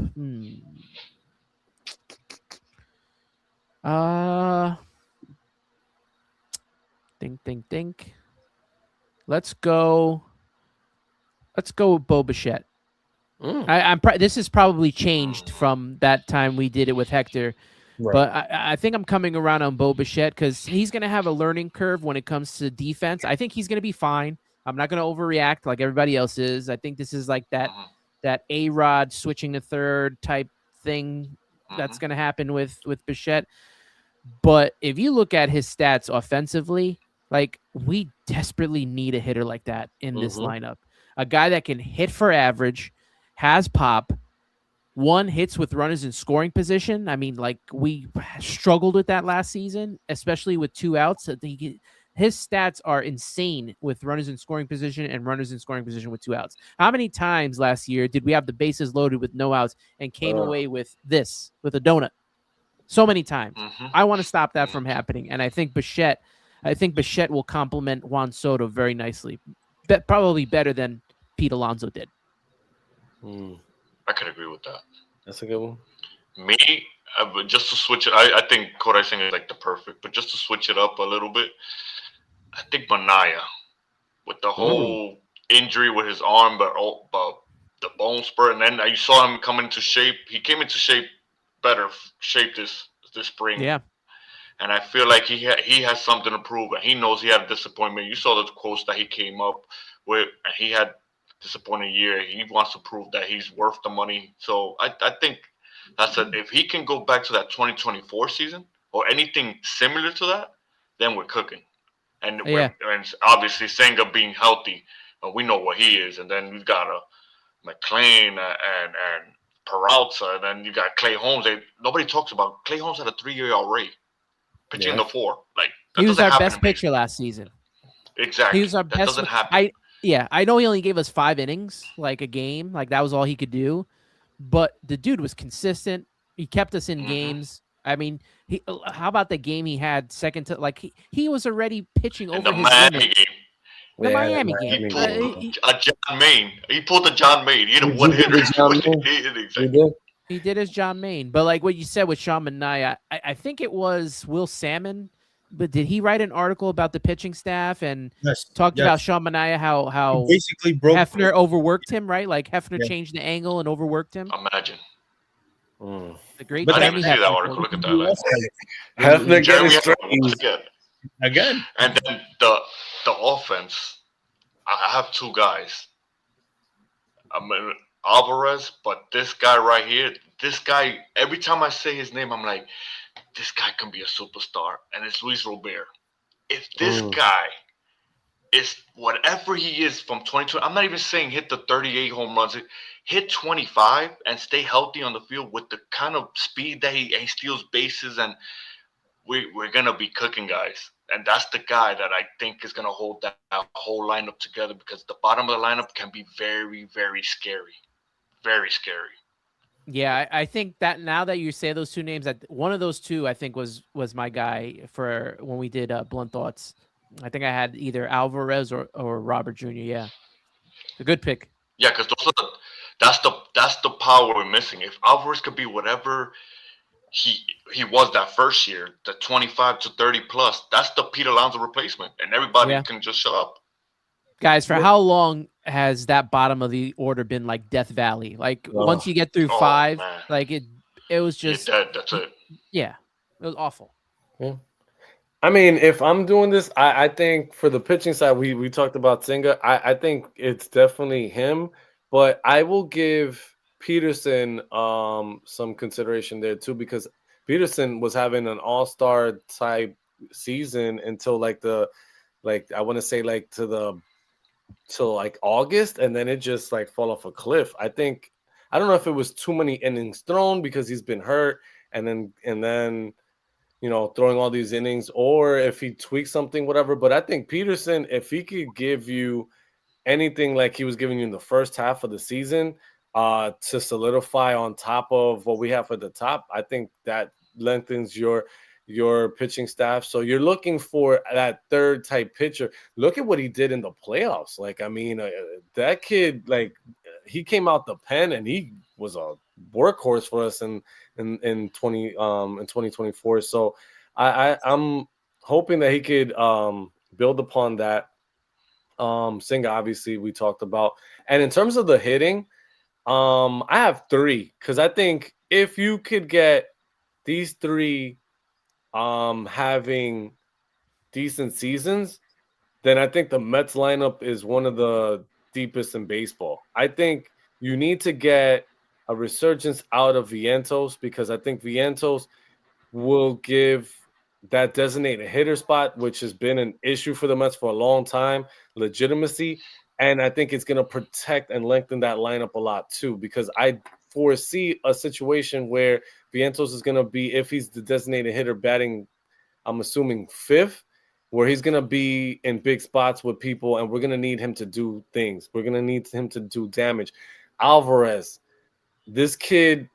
Think. Let's go with Bo Bichette. This has probably changed from that time we did it with Hector. Right. But I think I'm coming around on Bo Bichette because he's going to have a learning curve when it comes to defense. I think he's going to be fine. I'm not going to overreact like everybody else is. I think this is like that A-Rod switching to third type thing that's going to happen with Bichette. But if you look at his stats offensively, like we desperately need a hitter like that in this lineup. A guy that can hit for average, has pop, hits with runners in scoring position. I mean, like we struggled with that last season, especially with 2 outs. His stats are insane with runners in scoring position and runners in scoring position with 2 outs. How many times last year did we have the bases loaded with no outs and came away with a donut? So many times. I want to stop that from happening. And I think Bichette will complement Juan Soto very nicely. Probably better than Pete Alonso did.
I could agree with that.
That's a good one.
Me, just to switch it, I think Kodai Senga is like the perfect, but just to switch it up a little bit, I think Manaya, with the whole injury with his arm, but the bone spur, and then you saw him come into shape. He came into better shape this spring.
Yeah.
And I feel like he has something to prove, and he knows he had a disappointment. You saw the quotes that he came up with, and he had a disappointing year. He wants to prove that he's worth the money. So I think that's it. If he can go back to that 2024 season or anything similar to that, then we're cooking. And obviously Senga being healthy, we know what he is. And then we've got a McLean and Peralta, and then you got Clay Holmes. Nobody talks about Clay Holmes had a 3-year ERA. Pitching in the 4, like
he was our best pitcher last season.
Exactly,
he was our best.
Doesn't happen.
I know he only gave us 5 innings, like a game, like that was all he could do. But the dude was consistent. He kept us in games. I mean, how about the game he had second to like he was already pitching over his limit. The Miami game.
He pulled John Maine. He pulled the John Maine. He had a 1-hitter.
He did his John Maine. But like what you said with Sean Manaea, I think it was Will Salmon, but did he write an article about the pitching staff and talked about Sean Manaea, how
he basically broke
Hefner overworked him, right? Like Hefner changed the angle and overworked him.
Imagine.
The great
I didn't even see that article. Look at that.
Hefner getting
again. And then the offense, I have 2 guys. Alvarez, but this guy right here, every time I say his name, I'm like, this guy can be a superstar, and it's Luis Robert. If this guy is whatever he is from 2020, I'm not even saying hit the 38 home runs, hit 25 and stay healthy on the field with the kind of speed that he steals bases, and we're gonna be cooking, guys. And that's the guy that I think is gonna hold that whole lineup together, because the bottom of the lineup can be very, very scary. Very scary.
Yeah, I think that now that you say those two names, that one of those two I think was my guy for when we did Blunt Thoughts. I think I had either Alvarez or Robert Jr. Yeah, a good pick.
Yeah, because that's the power we're missing. If Alvarez could be whatever he he was that first year, the 25 to 30 plus, that's the Pete Alonso replacement, and everybody
Yeah,
can just show up.
guys, for how long has that bottom of the order been like Death Valley? Like
Oh,
once you get through
Oh
five,
man,
like it was
you're
just
dead. That's it.
yeah, it was awful.
yeah. I mean, if I'm doing this, I think for the pitching side, we talked about Singa. I think it's definitely him, but I will give Peterson some consideration there too, because Peterson was having an all-star type season until like I want to say like till like August, and then it just like fall off a cliff. I don't know if it was too many innings thrown because he's been hurt, and then throwing all these innings, or if he tweaks something, whatever. But I think Peterson, if he could give you anything like he was giving you in the first half of the season, to solidify on top of what we have at the top, I think that lengthens your pitching staff. So you're looking for that third type pitcher. Look at what he did in the playoffs. Like, I mean, that kid, like, he came out the pen and he was a workhorse for us in 2024. So I'm hoping that he could build upon that. Singa, obviously, we talked about. And in terms of the hitting, I have three, because I think if you could get these three having decent seasons, then I think the Mets lineup is one of the deepest in baseball. I think you need to get a resurgence out of Vientos, because I think Vientos will give that designated hitter spot, which has been an issue for the Mets for a long time, legitimacy. And I think it's going to protect and lengthen that lineup a lot too, because I foresee a situation where Vientos is going to be, if he's the designated hitter, batting, I'm assuming fifth, where he's going to be in big spots with people, and we're going to need him to do things. We're going to need him to do damage. Alvarez, this kid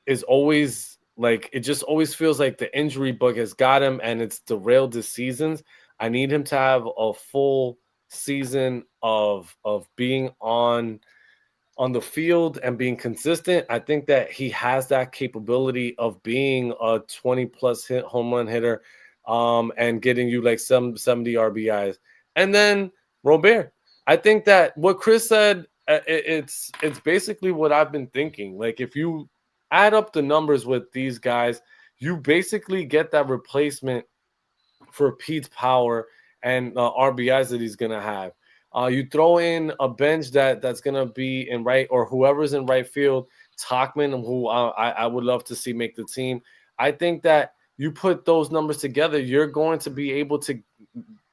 is always like, it just always feels like the injury bug has got him and it's derailed his seasons. I need him to have a full season of being on the field and being consistent. I think that he has that capability of being a 20 plus hit home run hitter, and getting you like some 70 RBIs. And then Robert, I think that what Chris said, it's basically what I've been thinking. Like, if you add up the numbers with these guys, you basically get that replacement for Pete's power and RBIs that he's gonna have. You throw in a bench that's gonna be in right, or whoever's in right field, Talkman, who I would love to see make the team. I think that you put those numbers together, you're going to be able to.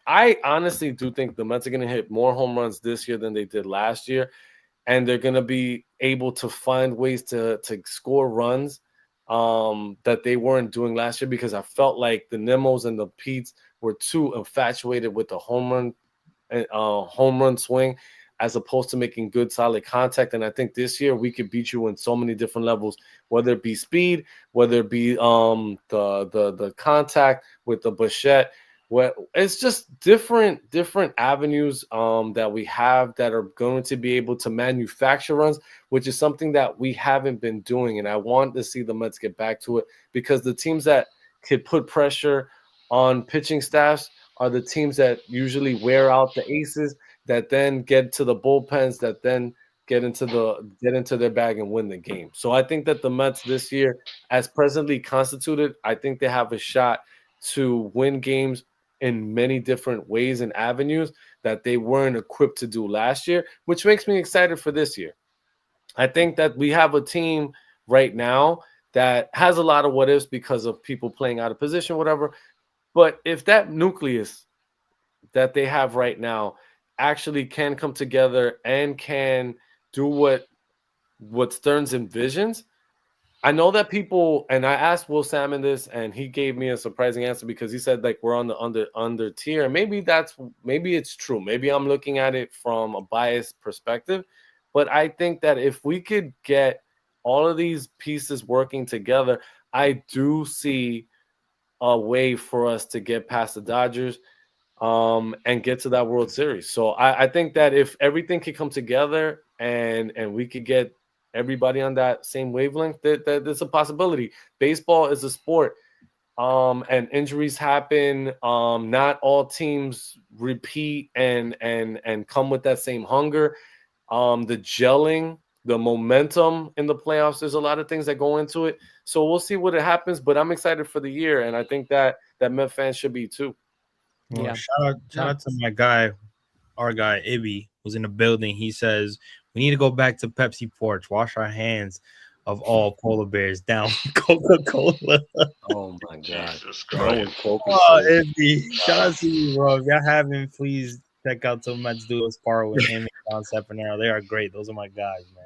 I honestly do think the Mets are going to hit more home runs this year than they did last year, and they're going to be able to find ways to score runs that they weren't doing last year, because I felt like the Nemos and the Petes were too infatuated with the home run swing, as opposed to making good solid contact. And I think this year we could beat you in so many different levels, whether it be speed, whether it be the contact with the Bichette. It's just different avenues that we have that are going to be able to manufacture runs, which is something that we haven't been doing. And I want to see the Mets get back to it, because the teams that could put pressure on pitching staffs are the teams that usually wear out the aces, that then get to the bullpens, that then get into their bag and win the game. So I think that the Mets this year, as presently constituted, I think they have a shot to win games in many different ways and avenues that they weren't equipped to do last year, which makes me excited for this year. I think that we have a team right now that has a lot of what ifs because of people playing out of position, whatever. But if that nucleus that they have right now actually can come together and can do what Stearns envisions, I know that people, and I asked Will Salmon this, and he gave me a surprising answer, because he said like we're on the under tier. Maybe it's true. Maybe I'm looking at it from a biased perspective, but I think that if we could get all of these pieces working together, I do see a way for us to get past the Dodgers and get to that World Series. So I think that if everything could come together and we could get everybody on that same wavelength, that there's a possibility. Baseball is a sport, and injuries happen. Not all teams repeat and come with that same hunger. The gelling, the momentum in the playoffs, there's a lot of things that go into it. So we'll see what happens, but I'm excited for the year, and I think that Met fans should be too.
Well, shout out to my guy, our guy Ibby, who's in the building. He says we need to go back to Pepsi Porch, wash our hands of all polar bears down Coca-Cola.
Oh my God!
Jesus Christ.
Ibby, shout out to you, bro. If y'all haven't, please check out Till Mets Duos Par with him and Don Sepanero. They are great. Those are my guys, man.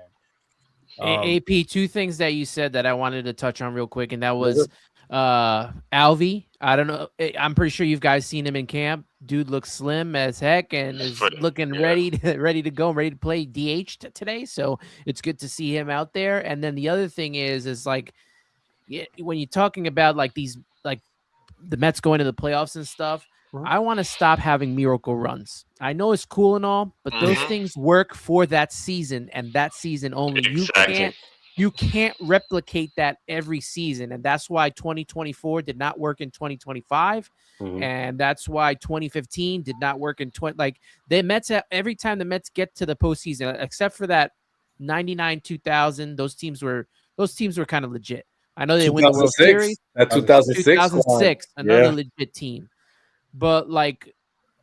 AP, two things that you said that I wanted to touch on real quick, and that was Alvy. I don't know. I'm pretty sure you guys seen him in camp. Dude looks slim as heck and is looking ready to go, ready to play DH today. So it's good to see him out there. And then the other thing is like, when you're talking about like these, like the Mets going to the playoffs and stuff, I want to stop having miracle runs. I know it's cool and all, but those things work for that season and that season only.
Exactly.
You can't replicate that every season. And that's why 2024 did not work in 2025. And that's why 2015 did not work in the Mets. Every time the Mets get to the postseason, except for that 99, 2000, those teams were kind of legit. I know they win the World Series.
That 2006,
another legit team. But like,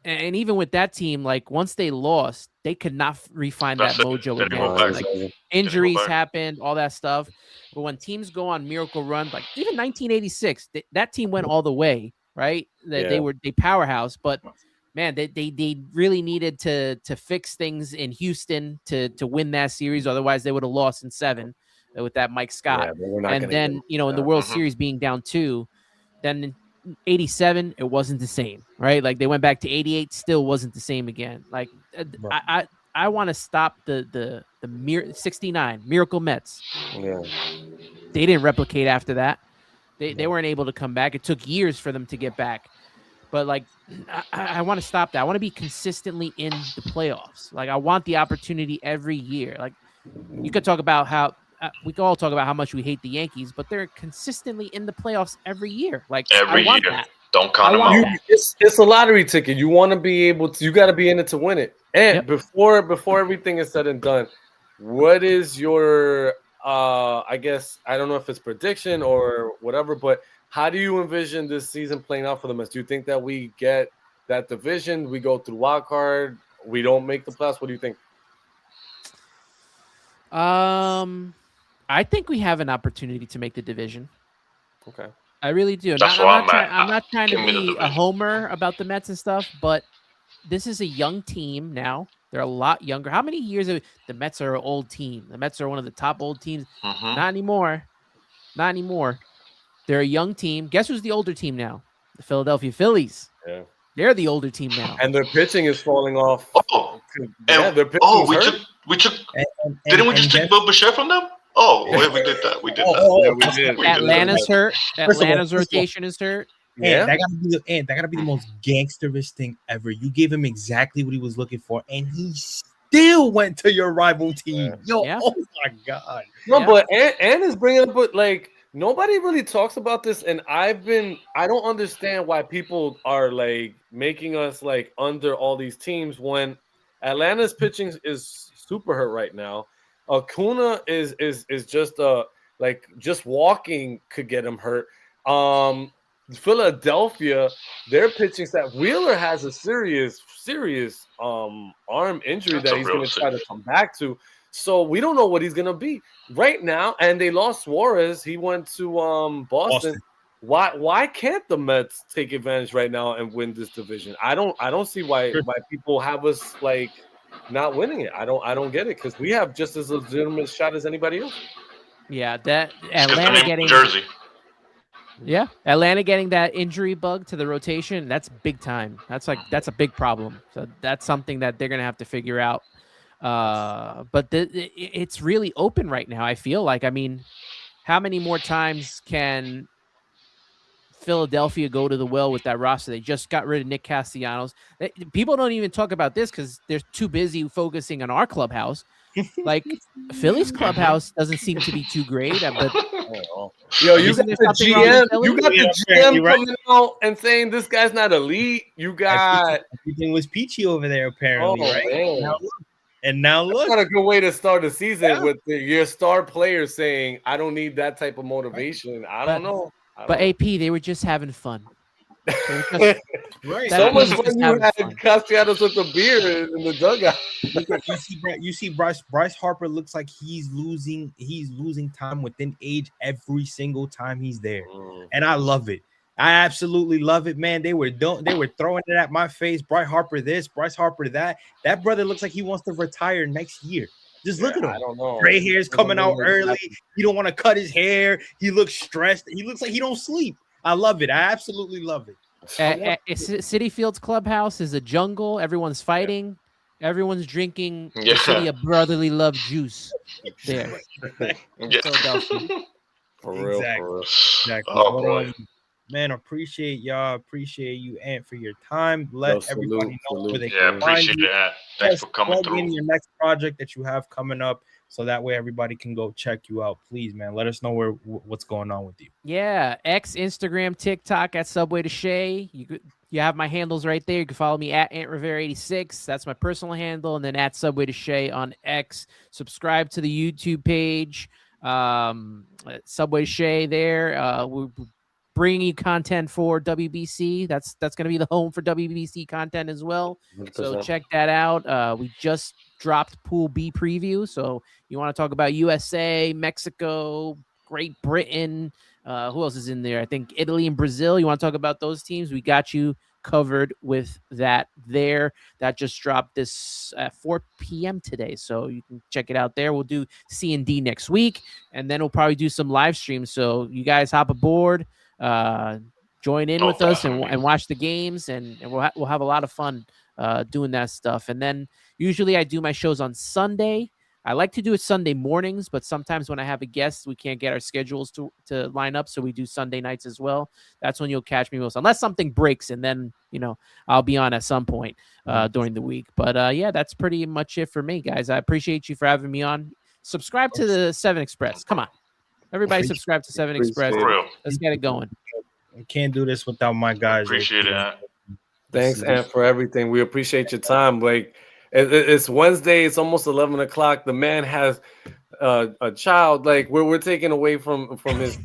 and even with that team, like once they lost, they could not refine that mojo again. Like injuries happened, all that stuff. But when teams go on miracle run, like even 1986, that team went all the way, right? They powerhouse, but man, they really needed to fix things in Houston to win that series. Otherwise, they would have lost in 7 with that Mike Scott. And then in the World Series being down 2, then in 87 it wasn't the same, right? Like they went back to 88, still wasn't the same again. Like I want to stop the 69 Miracle Mets. They didn't replicate after that. They weren't able to come back. It took years for them to get back. But like I want to stop that. I want to be consistently in the playoffs. Like I want the opportunity every year. Like you could talk about how we can all talk about how much we hate the Yankees, but they're consistently in the playoffs every year. Like
every
I want
year.
that.
Don't count them out.
It's a lottery ticket. You want to be able to. You got to be in it to win it. And before everything is said and done, what is your? I guess I don't know if it's prediction or whatever, but how do you envision this season playing out for the Mets? Do you think that we get that division? We go through wild card. We don't make the playoffs. What do you think?
I think we have an opportunity to make the division.
Okay.
I really do.
That's
I'm not trying to be a homer about the Mets and stuff, but this is a young team now. They're a lot younger. How many years the Mets are an old team? The Mets are one of the top old teams. Not anymore. Not anymore. They're a young team. Guess who's the older team now? The Philadelphia Phillies. Yeah. They're the older team now.
And their pitching is falling off.
We took. Didn't we just take Bill Boucher from them? Oh, we did that. We did.
Atlanta's hurt. Atlanta's rotation is hurt.
Yeah, that gotta be the most gangsterish thing ever. You gave him exactly what he was looking for, and he still went to your rival team. Oh my God.
No, but Ann is bringing up, but like nobody really talks about this, and I don't understand why people are like making us like under all these teams when Atlanta's pitching is super hurt right now. Acuna is just just walking could get him hurt. Philadelphia, their pitching staff. Wheeler has a serious arm injury that he's going to try to come back to. So we don't know what he's going to be right now. And they lost Suarez. He went to Boston. Why can't the Mets take advantage right now and win this division? I don't see why people have us like not winning it. I don't get it because we have just as legitimate shot as anybody else.
Yeah, that Atlanta getting
Jersey.
Yeah, Atlanta getting that injury bug to the rotation, that's big time. That's a big problem. So that's something that they're going to have to figure out. But it's really open right now. I feel like, I mean, how many more times can Philadelphia go to the well with that roster? They just got rid of Nick Castellanos. People don't even talk about this because they're too busy focusing on our clubhouse. Like Philly's clubhouse doesn't seem to be too great, but
yo, you got the GM,
Right.
coming out and saying this guy's not elite. You got
everything was peachy over there apparently, right?
Man.
Now look.
That's not a good way to start a season with your star player saying, "I don't need that type of motivation." I don't know.
But AP, they were just having fun.
Right.
So much fun you had Castellanos with the beer in the dugout.
You see Bryce Harper looks like he's losing time within age every single time he's there. And I love it. I absolutely love it, man. They were throwing it at my face. Bryce Harper this, Bryce Harper that. That brother looks like he wants to retire next year. Just look at him.
I don't know.
Gray hair's coming out early. He don't want to cut his hair. He looks stressed. He looks like he don't sleep. I love it. I absolutely love it.
Citi Fields Clubhouse is a jungle. Everyone's fighting. Everyone's drinking the city of brotherly love juice there. Philadelphia.
For real.
Exactly.
Oh, boy.
Man, appreciate y'all. Appreciate you, Ant, for your time. Let everybody know where they can find
appreciate
you.
that. Thanks for coming through.
In your next project that you have coming up, so that way everybody can go check you out. Please, man, let us know what's going on with you.
Yeah, X, Instagram, TikTok at Subway to Shea. You have my handles right there. You can follow me at Ant Rivera 86. That's my personal handle, and then at Subway to Shea on X. Subscribe to the YouTube page, Subway to Shea. There, we're bringing you content for WBC. That's going to be the home for WBC content as well. 100%. So check that out. We just dropped Pool B preview. So you want to talk about USA, Mexico, Great Britain. Who else is in there? I think Italy and Brazil. You want to talk about those teams? We got you covered with that there. That just dropped this at 4 p.m. today. So you can check it out there. We'll do C&D next week, and then we'll probably do some live streams. So you guys hop aboard. Join in with us and watch the games, and we'll have a lot of fun doing that stuff. And then usually I do my shows on Sunday. I like to do it Sunday mornings, but sometimes when I have a guest, we can't get our schedules to line up, so we do Sunday nights as well. That's when you'll catch me most, unless something breaks, and then I'll be on at some point during the week. But yeah, that's pretty much it for me, guys. I appreciate you for having me on. Subscribe to the 7 Express. Come on. Everybody subscribe to 7 Express. Let's get it going.
We can't do this without my guys.
Appreciate it.
Thanks, Ant, for everything. We appreciate your time. Like, it's Wednesday. It's almost 11 o'clock. The man has a child. Like, we're taking away from his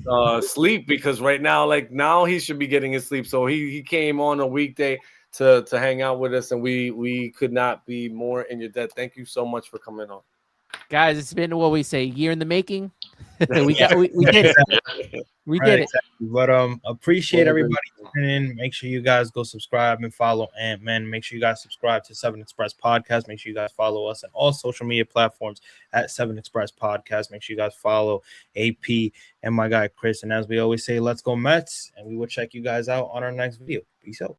sleep, because right now, now he should be getting his sleep. So he came on a weekday to hang out with us, and we could not be more in your debt. Thank you so much for coming on.
Guys, it's been what we say, a year in the making. we did it. We did it.
Exactly. But appreciate everybody tuning in. Make sure you guys go subscribe and follow Ant-Man. Make sure you guys subscribe to 7 Express Podcast. Make sure you guys follow us on all social media platforms at 7 Express Podcast. Make sure you guys follow AP and my guy Chris. And as we always say, let's go Mets. And we will check you guys out on our next video. Peace out.